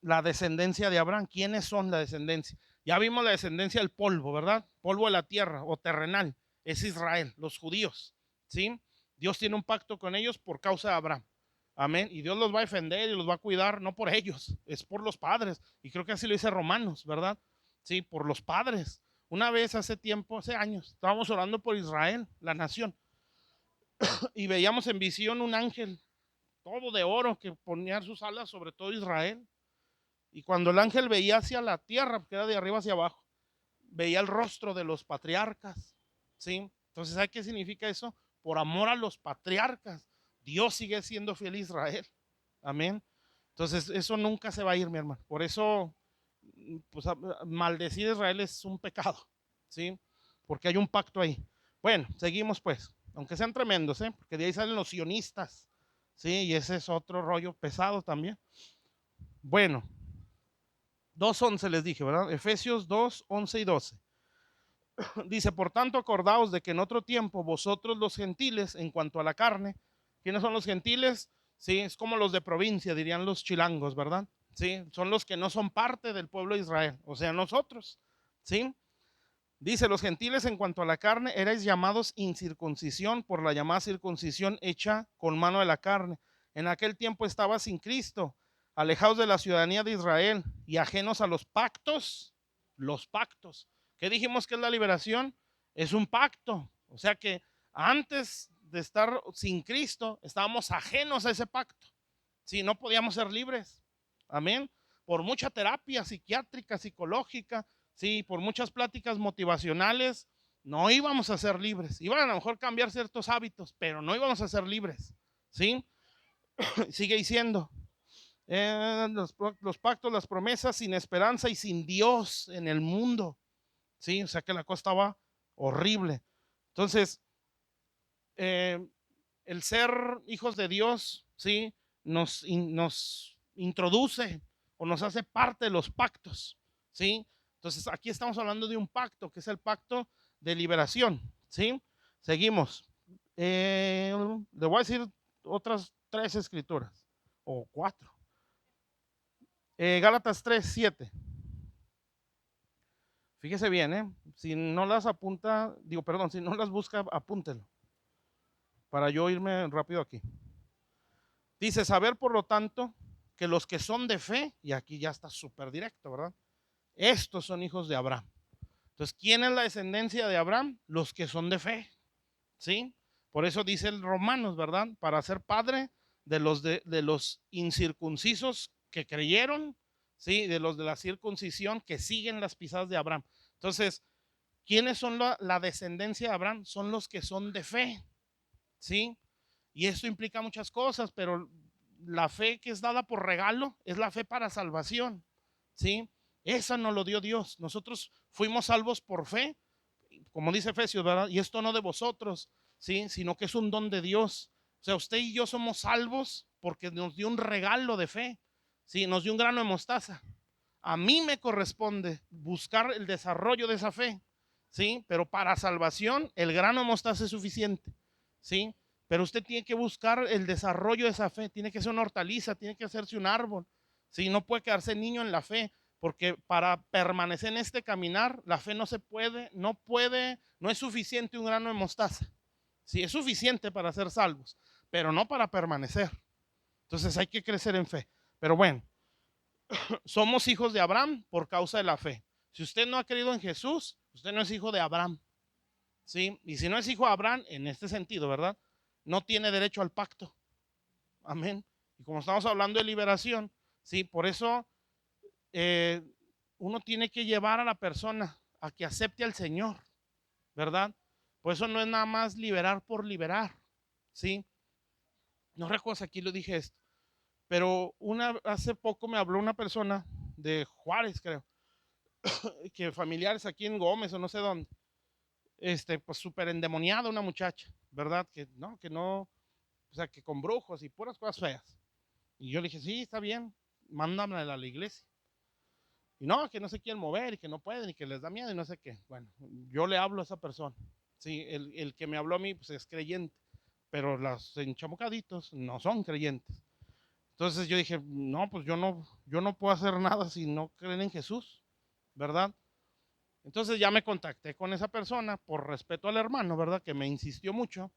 La descendencia de Abraham. ¿Quiénes son la descendencia? Ya vimos la descendencia del polvo, ¿verdad? Polvo de la tierra o terrenal. Es Israel, los judíos, ¿sí? Dios tiene un pacto con ellos por causa de Abraham. Amén. Y Dios los va a defender y los va a cuidar, no por ellos, es por los padres. Y creo que así lo dice Romanos, ¿verdad? Sí, por los padres. Una vez hace tiempo, hace años, estábamos orando por Israel, la nación, y veíamos en visión un ángel todo de oro que ponía sus alas sobre todo Israel. Y cuando el ángel veía hacia la tierra, que era de arriba hacia abajo, veía el rostro de los patriarcas, ¿sí? Entonces, ¿sabe qué significa eso? Por amor a los patriarcas, Dios sigue siendo fiel a Israel. Amén. Entonces, eso nunca se va a ir, mi hermano. Por eso, pues, maldecir a Israel es un pecado, ¿sí? Porque hay un pacto ahí. Bueno, seguimos pues, aunque sean tremendos, ¿eh? Porque de ahí salen los sionistas, ¿sí? Y ese es otro rollo pesado también. Bueno, 2:11 les dije, ¿verdad? Efesios 2, 11 y 12. Dice, por tanto, acordaos de que en otro tiempo vosotros los gentiles, en cuanto a la carne, ¿quiénes son los gentiles? Sí, es como los de provincia, dirían los chilangos, ¿verdad? Sí, son los que no son parte del pueblo de Israel, o sea, nosotros, ¿sí? Dice, los gentiles en cuanto a la carne, erais llamados incircuncisión por la llamada circuncisión hecha con mano de la carne. En aquel tiempo estaba sin Cristo, alejados de la ciudadanía de Israel y ajenos a los pactos. Los pactos. ¿Qué dijimos que es la liberación? Es un pacto. O sea que antes de estar sin Cristo, estábamos ajenos a ese pacto. Sí, no podíamos ser libres. Amén. Por mucha terapia psiquiátrica, psicológica, sí, por muchas pláticas motivacionales, no íbamos a ser libres. Iban a lo mejor cambiar ciertos hábitos, pero no íbamos a ser libres. ¿Sí? Sigue diciendo, los pactos, las promesas, sin esperanza y sin Dios en el mundo. ¿Sí? O sea que la cosa estaba horrible. Entonces, el ser hijos de Dios, ¿sí? Nos introduce o nos hace parte de los pactos, ¿sí? Entonces aquí estamos hablando de un pacto, que es el pacto de liberación, ¿sí? Seguimos. Le voy a decir otras 3 escrituras, o 4. Gálatas 3, 7. Fíjese bien, ¿eh? Si no las apunta, digo, perdón, si no las busca, apúntelo, para yo irme rápido aquí. Dice, saber por lo tanto que los que son de fe, y aquí ya está súper directo, ¿verdad? Estos son hijos de Abraham. Entonces, ¿quién es la descendencia de Abraham? Los que son de fe, ¿sí? Por eso dice el Romanos, ¿verdad? Para ser padre de los incircuncisos que creyeron, ¿sí? De los de la circuncisión que siguen las pisadas de Abraham. Entonces, ¿quiénes son la descendencia de Abraham? Son los que son de fe, ¿sí? Y esto implica muchas cosas, pero la fe que es dada por regalo es la fe para salvación, ¿sí? Esa nos lo dio Dios. Nosotros fuimos salvos por fe, como dice Efesios, ¿verdad? Y esto no de vosotros, ¿sí? Sino que es un don de Dios. O sea, usted y yo somos salvos porque nos dio un regalo de fe, ¿sí? Nos dio un grano de mostaza. A mí me corresponde buscar el desarrollo de esa fe, ¿sí? Pero para salvación el grano de mostaza es suficiente, ¿sí? Pero usted tiene que buscar el desarrollo de esa fe, tiene que ser una hortaliza, tiene que hacerse un árbol, ¿sí? No puede quedarse niño en la fe, porque para permanecer en este caminar, la fe no se puede, no es suficiente un grano de mostaza, ¿sí? Es suficiente para ser salvos, pero no para permanecer, Entonces hay que crecer en fe. Pero bueno, somos hijos de Abraham por causa de la fe. Si usted no ha creído en Jesús, usted no es hijo de Abraham, ¿sí? Y si no es hijo de Abraham, en este sentido, ¿verdad? No tiene derecho al pacto. Amén. Y como estamos hablando de liberación, ¿sí? Por eso eh, uno tiene que llevar a la persona a que acepte al Señor, ¿verdad? Por eso no es nada más liberar por liberar, ¿sí? No recuerdo si aquí lo dije esto, pero hace poco me habló una persona de Juárez, creo, que familiares aquí en Gómez o no sé dónde, pues súper endemoniada una muchacha, ¿verdad? Que no, o sea, que con brujos y puras cosas feas. Y yo le dije, sí, está bien, mándamela a la iglesia. Y no, que no se quieren mover y que no pueden y que les da miedo y no sé qué. Bueno, yo le hablo a esa persona. Sí, el que me habló a mí pues es creyente, pero los enchamucaditos no son creyentes. Entonces yo dije, no, pues yo no puedo hacer nada si no creen en Jesús, ¿verdad? Entonces ya me contacté con esa persona por respeto al hermano, ¿verdad? Que me insistió mucho.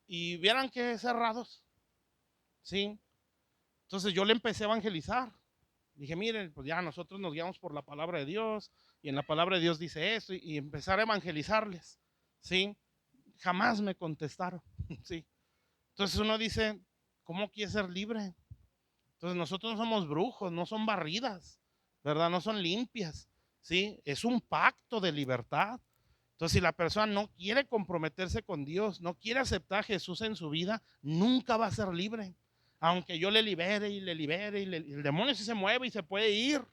Y vieran que cerrados, ¿sí? Entonces yo le empecé a evangelizar. Dije, miren, pues ya nosotros nos guiamos por la palabra de Dios y en la palabra de Dios dice esto y empezar a evangelizarles, ¿sí? Jamás me contestaron, ¿sí? Entonces uno dice, ¿cómo quiere ser libre? Entonces nosotros no somos brujos, no son barridas, ¿verdad? No son limpias, ¿sí? Es un pacto de libertad. Entonces si la persona no quiere comprometerse con Dios, no quiere aceptar a Jesús en su vida, nunca va a ser libre. Aunque yo le libere y le libere y el demonio sí se mueve y se puede ir,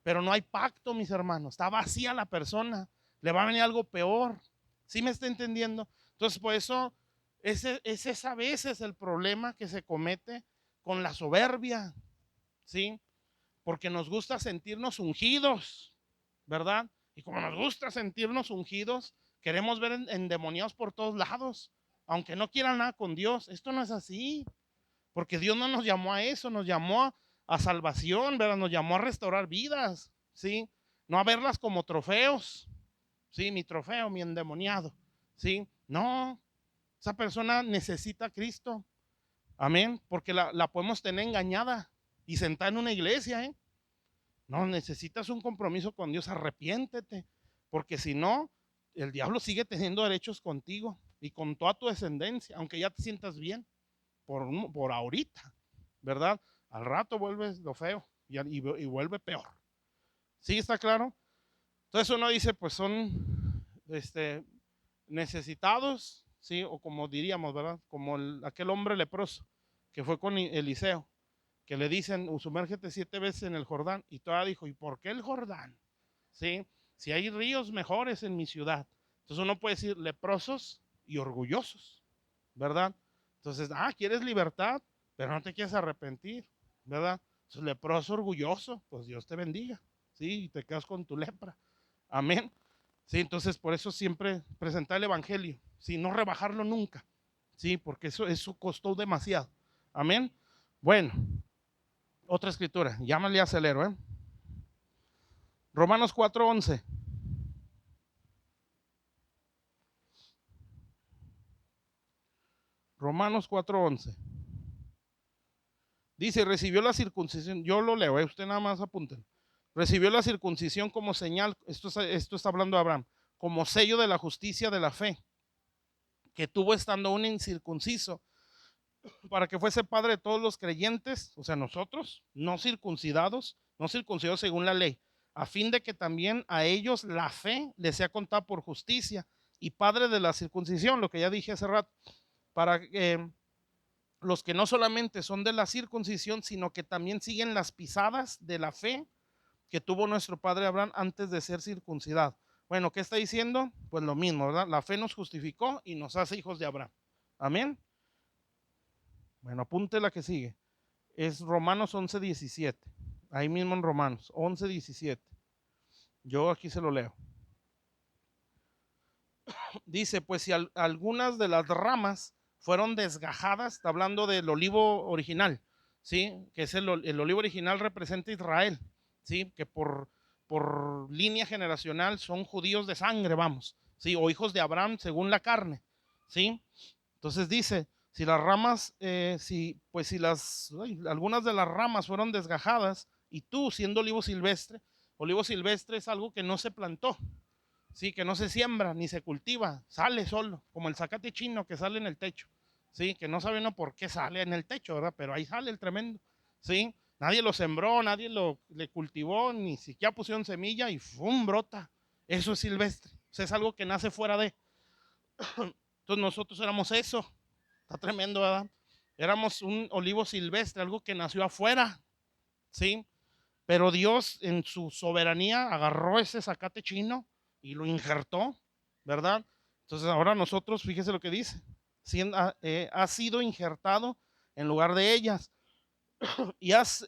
pero no hay pacto, mis hermanos. Está vacía la persona. Le va a venir algo peor. ¿Sí me está entendiendo? Entonces, por eso, ese es a veces el problema que se comete con la soberbia, ¿sí? Porque nos gusta sentirnos ungidos, ¿verdad? Y como nos gusta sentirnos ungidos, queremos ver endemoniados por todos lados, aunque no quieran nada con Dios. Esto no es así, porque Dios no nos llamó a eso, nos llamó a salvación, ¿verdad? Nos llamó a restaurar vidas, ¿sí? No a verlas como trofeos, ¿sí? Mi trofeo, mi endemoniado, ¿sí? No, esa persona necesita a Cristo, amén, porque la podemos tener engañada y sentada en una iglesia, ¿eh? No, necesitas un compromiso con Dios, arrepiéntete, porque si no, el diablo sigue teniendo derechos contigo y con toda tu descendencia, aunque ya te sientas bien por ahorita, ¿verdad? Al rato vuelve lo feo y vuelve peor. ¿Sí está claro? Entonces uno dice, pues son necesitados, ¿sí? O como diríamos, ¿verdad? Como aquel hombre leproso que fue con Eliseo, que le dicen, sumérgete 7 veces en el Jordán. Y todavía dijo, ¿y por qué el Jordán? ¿Sí? Si hay ríos mejores en mi ciudad. Entonces uno puede decir leprosos y orgullosos, ¿verdad? Entonces, ¿quieres libertad? Pero no te quieres arrepentir, ¿verdad? Entonces, leproso orgulloso, pues Dios te bendiga, ¿sí? Y te quedas con tu lepra. Amén. Sí, entonces por eso siempre presentar el evangelio, ¿sí? No rebajarlo nunca, ¿sí? Porque eso costó demasiado. Amén. Bueno, otra escritura, llámale acelero, ¿eh? Romanos 4:11. Romanos 4:11. Dice, recibió la circuncisión, yo lo leo, usted nada más apunten. Recibió la circuncisión como señal, esto está hablando de Abraham, como sello de la justicia de la fe, que tuvo estando un incircunciso, para que fuese padre de todos los creyentes, o sea, nosotros, no circuncidados, no circuncidados según la ley, a fin de que también a ellos la fe les sea contada por justicia, y padre de la circuncisión, lo que ya dije hace rato, para los que no solamente son de la circuncisión, sino que también siguen las pisadas de la fe que tuvo nuestro padre Abraham antes de ser circuncidado. Bueno, ¿qué está diciendo? Pues lo mismo, ¿verdad? La fe nos justificó y nos hace hijos de Abraham. Amén. Bueno, apunte la que sigue. Es Romanos 11:17. Ahí mismo en Romanos 11:17. Yo aquí se lo leo. Dice, pues si algunas de las ramas fueron desgajadas, está hablando del olivo original, ¿sí? Que es el olivo original representa a Israel, ¿sí? Que por línea generacional son judíos de sangre, vamos, ¿sí? O hijos de Abraham según la carne, ¿sí? Entonces dice, Si las ramas, algunas de las ramas fueron desgajadas y tú siendo olivo silvestre es algo que no se plantó, sí, que no se siembra ni se cultiva, sale solo, como el zacate chino que sale en el techo, sí, que no sabe uno por qué sale en el techo, ¿verdad? Pero ahí sale el tremendo, sí, nadie lo sembró, nadie le cultivó, ni siquiera pusieron semilla y ¡fum! Brota. Eso es silvestre, o sea, es algo que nace fuera de. Entonces nosotros éramos eso, está tremendo, ¿verdad? Éramos un olivo silvestre, algo que nació afuera, sí, pero Dios en su soberanía agarró ese zacate chino y lo injertó, ¿verdad? Entonces ahora nosotros, fíjese lo que dice, ha sido injertado en lugar de ellas y has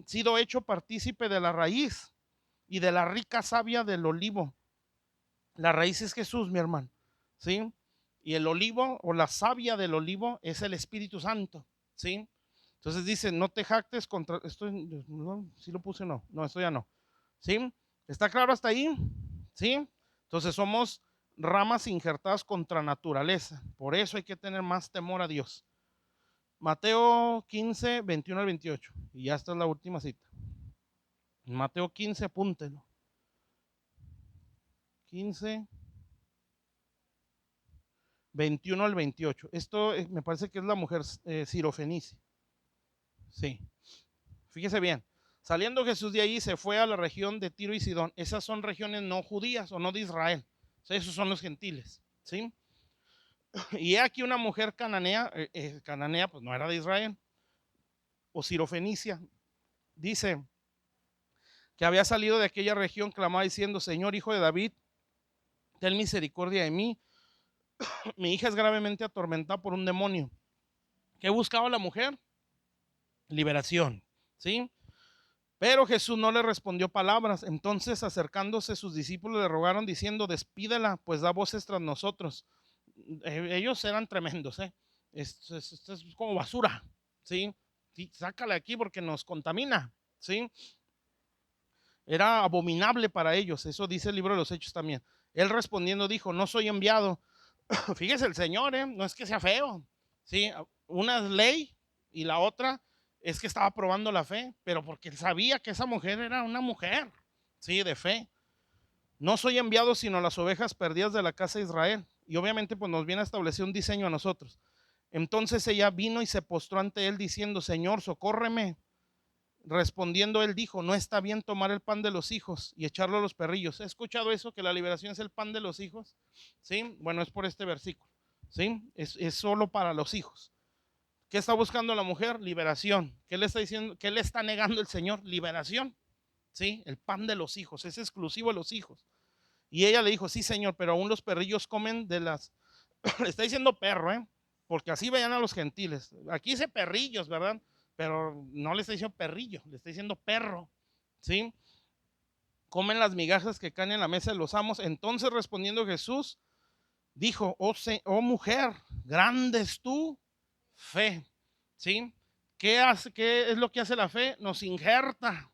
sido hecho partícipe de la raíz y de la rica savia del olivo. La raíz es Jesús, mi hermano, ¿sí? Y el olivo o la savia del olivo es el Espíritu Santo, ¿sí? Entonces dice, no te jactes contra, esto, no, ¿sí lo puse o no? No, esto ya no, ¿sí? ¿Está claro hasta ahí? ¿Sí? Entonces somos ramas injertadas contra naturaleza, por eso hay que tener más temor a Dios. Mateo 15, 21 al 28, y ya esta es la última cita. Mateo 15, apúntelo. 15, 21 al 28. Esto me parece que es la mujer Sirofenicia. Sí. Fíjese bien. Saliendo Jesús de allí se fue a la región de Tiro y Sidón. Esas son regiones no judías o no de Israel. O sea, esos son los gentiles. ¿Sí? Y aquí una mujer cananea, cananea pues no era de Israel, o Sirofenicia, dice que había salido de aquella región, clamaba diciendo, Señor, hijo de David, ten misericordia de mí. Mi hija es gravemente atormentada por un demonio. ¿Qué buscaba la mujer? Liberación. ¿Sí? Pero Jesús no le respondió palabras. Entonces, acercándose sus discípulos, le rogaron diciendo, despídela, pues da voces tras nosotros. Ellos eran tremendos, ¿eh? Esto es como basura, ¿sí? Sí, sácala aquí porque nos contamina, ¿sí? Era abominable para ellos, eso dice el libro de los Hechos también. Él respondiendo dijo, no soy enviado. Fíjese el Señor, no es que sea feo, ¿sí? Una es ley y la otra es que estaba probando la fe, pero porque él sabía que esa mujer era una mujer, ¿sí? De fe. No soy enviado sino a las ovejas perdidas de la casa de Israel. Y obviamente pues nos viene a establecer un diseño a nosotros. Entonces ella vino y se postró ante él diciendo, Señor, socórreme. Respondiendo él dijo, no está bien tomar el pan de los hijos y echarlo a los perrillos. ¿He escuchado eso, que la liberación es el pan de los hijos? ¿Sí? Bueno, es por este versículo. ¿Sí? Es solo para los hijos. ¿Qué está buscando la mujer? Liberación. ¿Qué le está diciendo? ¿Qué le está negando el Señor? Liberación. ¿Sí? El pan de los hijos, es exclusivo de los hijos. Y ella le dijo, sí, Señor, pero aún los perrillos comen de las... Le está diciendo perro, ¿eh? Porque así veían a los gentiles. Aquí dice perrillos, ¿verdad? Pero no le está diciendo perrillo, le está diciendo perro, ¿sí? Comen las migajas que caen en la mesa de los amos. Entonces respondiendo Jesús, dijo, oh mujer, grande es tu fe, ¿sí? ¿Qué es lo que hace la fe? Nos injerta,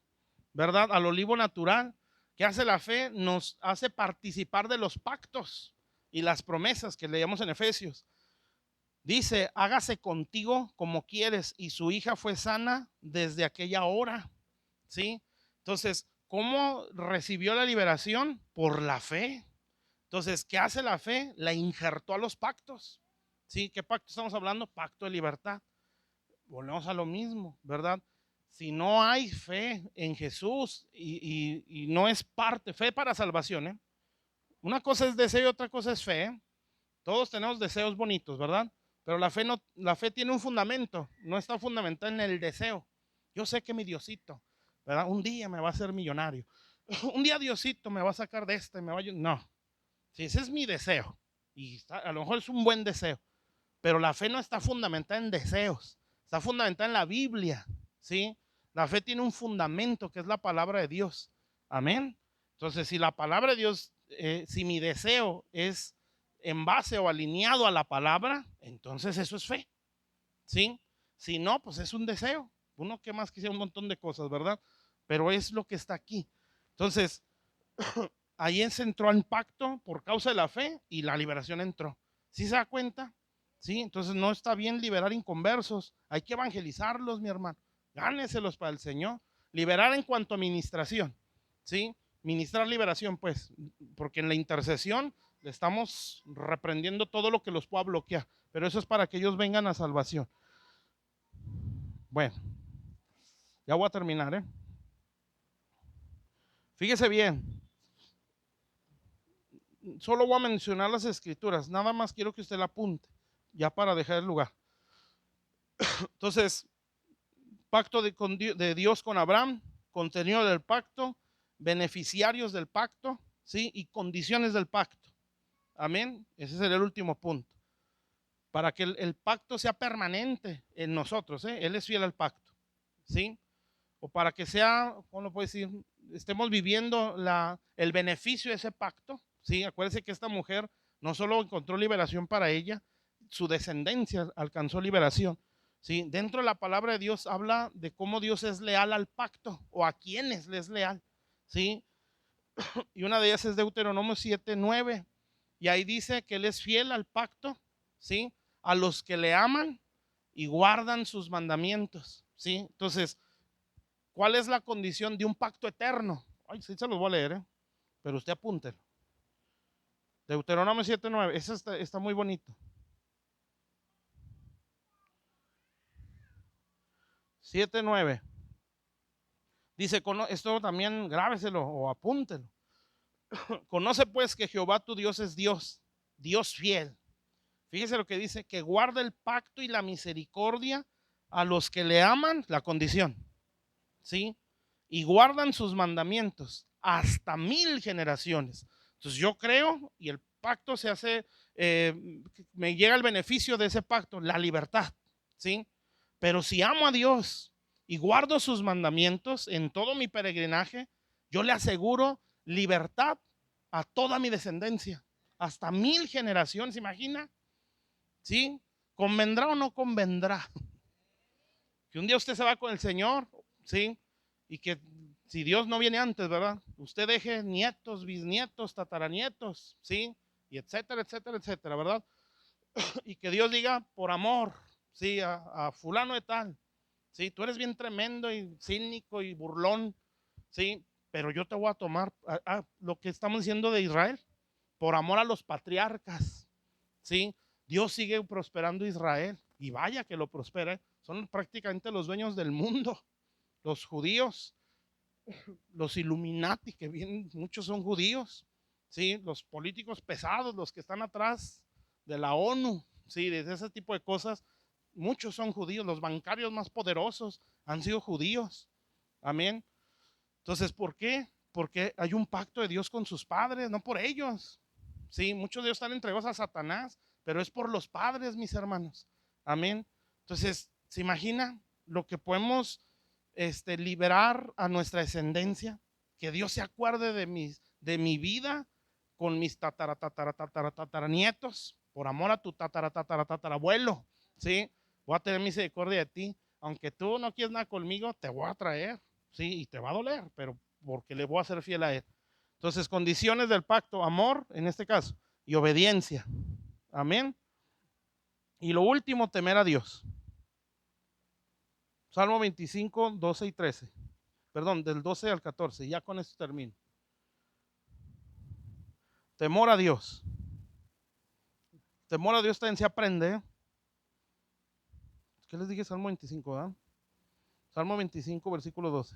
¿verdad? Al olivo natural. ¿Qué hace la fe? Nos hace participar de los pactos y las promesas que leíamos en Efesios. Dice, hágase contigo como quieres. Y su hija fue sana desde aquella hora. ¿Sí? Entonces, ¿cómo recibió la liberación? Por la fe. Entonces, ¿qué hace la fe? La injertó a los pactos. ¿Sí? ¿Qué pacto estamos hablando? Pacto de libertad. Volvemos a lo mismo, ¿verdad? Si no hay fe en Jesús y no es parte, fe para salvación, ¿eh? Una cosa es deseo y otra cosa es fe, ¿eh? Todos tenemos deseos bonitos, ¿verdad? Pero la fe no, la fe tiene un fundamento, no está fundamentada en el deseo. Yo sé que mi Diosito, ¿verdad? Un día me va a hacer millonario. Un día Diosito me va a sacar de este, me va a... No, si ese es mi deseo y a lo mejor es un buen deseo, pero la fe no está fundamentada en deseos, está fundamentada en la Biblia, ¿sí? La fe tiene un fundamento que es la palabra de Dios. Amén. Entonces, si la palabra de Dios, si mi deseo es en base o alineado a la palabra, entonces eso es fe, ¿sí? Si no, pues es un deseo. Uno que más quisiera un montón de cosas, ¿verdad? Pero es lo que está aquí. Entonces, ahí se entró en pacto por causa de la fe y la liberación entró. ¿Sí se da cuenta? ¿sí? Entonces no está bien liberar inconversos, hay que evangelizarlos, mi hermano, gáneselos para el Señor. Liberar en cuanto a ministración, ¿sí? Ministrar liberación, pues, porque en la intercesión le estamos reprendiendo todo lo que los pueda bloquear, pero eso es para que ellos vengan a salvación. Bueno, ya voy a terminar, ¿eh? Fíjese bien, solo voy a mencionar las escrituras, nada más quiero que usted la apunte, ya para dejar el lugar. Entonces, pacto de Dios con Abraham, contenido del pacto, beneficiarios del pacto, ¿sí? Y condiciones del pacto. Amén. Ese sería el último punto. Para que el pacto sea permanente en nosotros, ¿eh? Él es fiel al pacto, ¿sí? O para que sea, ¿cómo lo puedo decir? Estemos viviendo el beneficio de ese pacto, ¿sí? Acuérdense que esta mujer no solo encontró liberación para ella, su descendencia alcanzó liberación, ¿sí? Dentro de la palabra de Dios habla de cómo Dios es leal al pacto o a quienes le es leal, ¿sí? Y una de ellas es Deuteronomio 7:9, y ahí dice que Él es fiel al pacto, ¿sí? A los que le aman y guardan sus mandamientos, ¿sí? Entonces, ¿cuál es la condición de un pacto eterno? Ay, sí se los voy a leer, ¿eh? Pero usted apúntelo. Deuteronomio 7:9, eso está muy bonito. 7:9. Dice, esto también grábeselo o apúntelo. Conoce pues que Jehová tu Dios es Dios, Dios fiel. Fíjese lo que dice, que guarda el pacto y la misericordia a los que le aman, la condición, ¿sí? Y guardan sus mandamientos hasta 1000 generaciones. Entonces yo creo, y el pacto se hace, me llega el beneficio de ese pacto, la libertad, ¿sí? Pero si amo a Dios y guardo sus mandamientos en todo mi peregrinaje, yo le aseguro libertad a toda mi descendencia, hasta 1000 generaciones, ¿imagina? ¿Sí? ¿Convendrá o no convendrá? Que un día usted se va con el Señor, ¿sí? Y que si Dios no viene antes, ¿verdad? Usted deje nietos, bisnietos, tataranietos, ¿sí? Y etcétera, etcétera, etcétera, ¿verdad? Y que Dios diga, por amor, ¿sí? A fulano de tal, ¿sí? Tú eres bien tremendo y cínico y burlón, ¿sí? Pero yo te voy a tomar lo que estamos diciendo de Israel, por amor a los patriarcas, ¿sí? Dios sigue prosperando Israel y vaya que lo prospera. Son prácticamente los dueños del mundo, los judíos, los Illuminati, que bien, muchos son judíos, ¿sí? Los políticos pesados, los que están atrás de la ONU, ¿sí? De ese tipo de cosas, muchos son judíos, los bancarios más poderosos han sido judíos, amén. Entonces, ¿por qué? Porque hay un pacto de Dios con sus padres, no por ellos, ¿sí? Muchos de ellos están entregados a Satanás, pero es por los padres, mis hermanos, amén. Entonces, ¿se imagina lo que podemos liberar a nuestra descendencia? Que Dios se acuerde de mi vida con mis tataranietos, por amor a tu tatarabuelo, ¿sí? Voy a tener misericordia de ti, aunque tú no quieres nada conmigo, te voy a traer, ¿sí? Y te va a doler, pero porque le voy a ser fiel a él. Entonces, condiciones del pacto, amor, en este caso, y obediencia, amén. Y lo último, temer a Dios. Salmo 25, 12 y 13. Perdón, del 12 al 14. Ya con esto termino. Temor a Dios. Temor a Dios también se aprende. ¿Qué les dije? Salmo 25, ¿verdad? Salmo 25, versículo 12.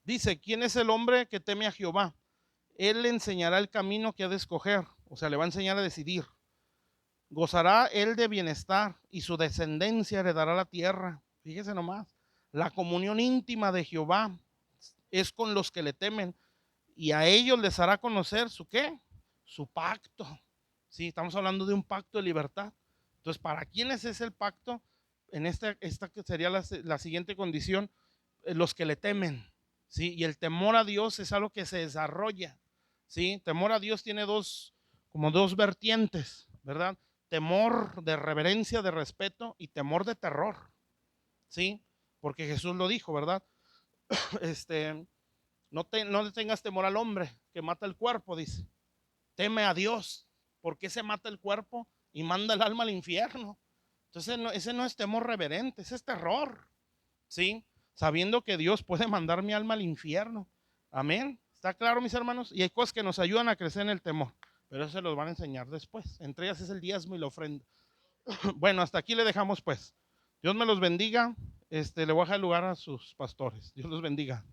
Dice, ¿quién es el hombre que teme a Jehová? Él le enseñará el camino que ha de escoger. O sea, le va a enseñar a decidir. Gozará él de bienestar y su descendencia heredará la tierra. Fíjese nomás. La comunión íntima de Jehová es con los que le temen y a ellos les hará conocer su qué, su pacto. Sí, estamos hablando de un pacto de libertad. Entonces, ¿para quiénes es el pacto? En esta que sería la siguiente condición, los que le temen. Sí, y el temor a Dios es algo que se desarrolla. Sí, temor a Dios tiene como dos vertientes, ¿verdad? Temor de reverencia, de respeto y temor de terror. Sí, porque Jesús lo dijo, ¿verdad? Este, No le tengas temor al hombre que mata el cuerpo, dice. Teme a Dios, porque se mata el cuerpo y manda el alma al infierno. Entonces ese no es temor reverente, ese es terror, ¿sí? Sabiendo que Dios puede mandar mi alma al infierno. Amén. ¿Está claro, mis hermanos? Y hay cosas que nos ayudan a crecer en el temor, pero eso se los van a enseñar después. Entre ellas es el diezmo y la ofrenda. Bueno, hasta aquí le dejamos pues. Dios me los bendiga. Le voy a dejar el lugar a sus pastores. Dios los bendiga.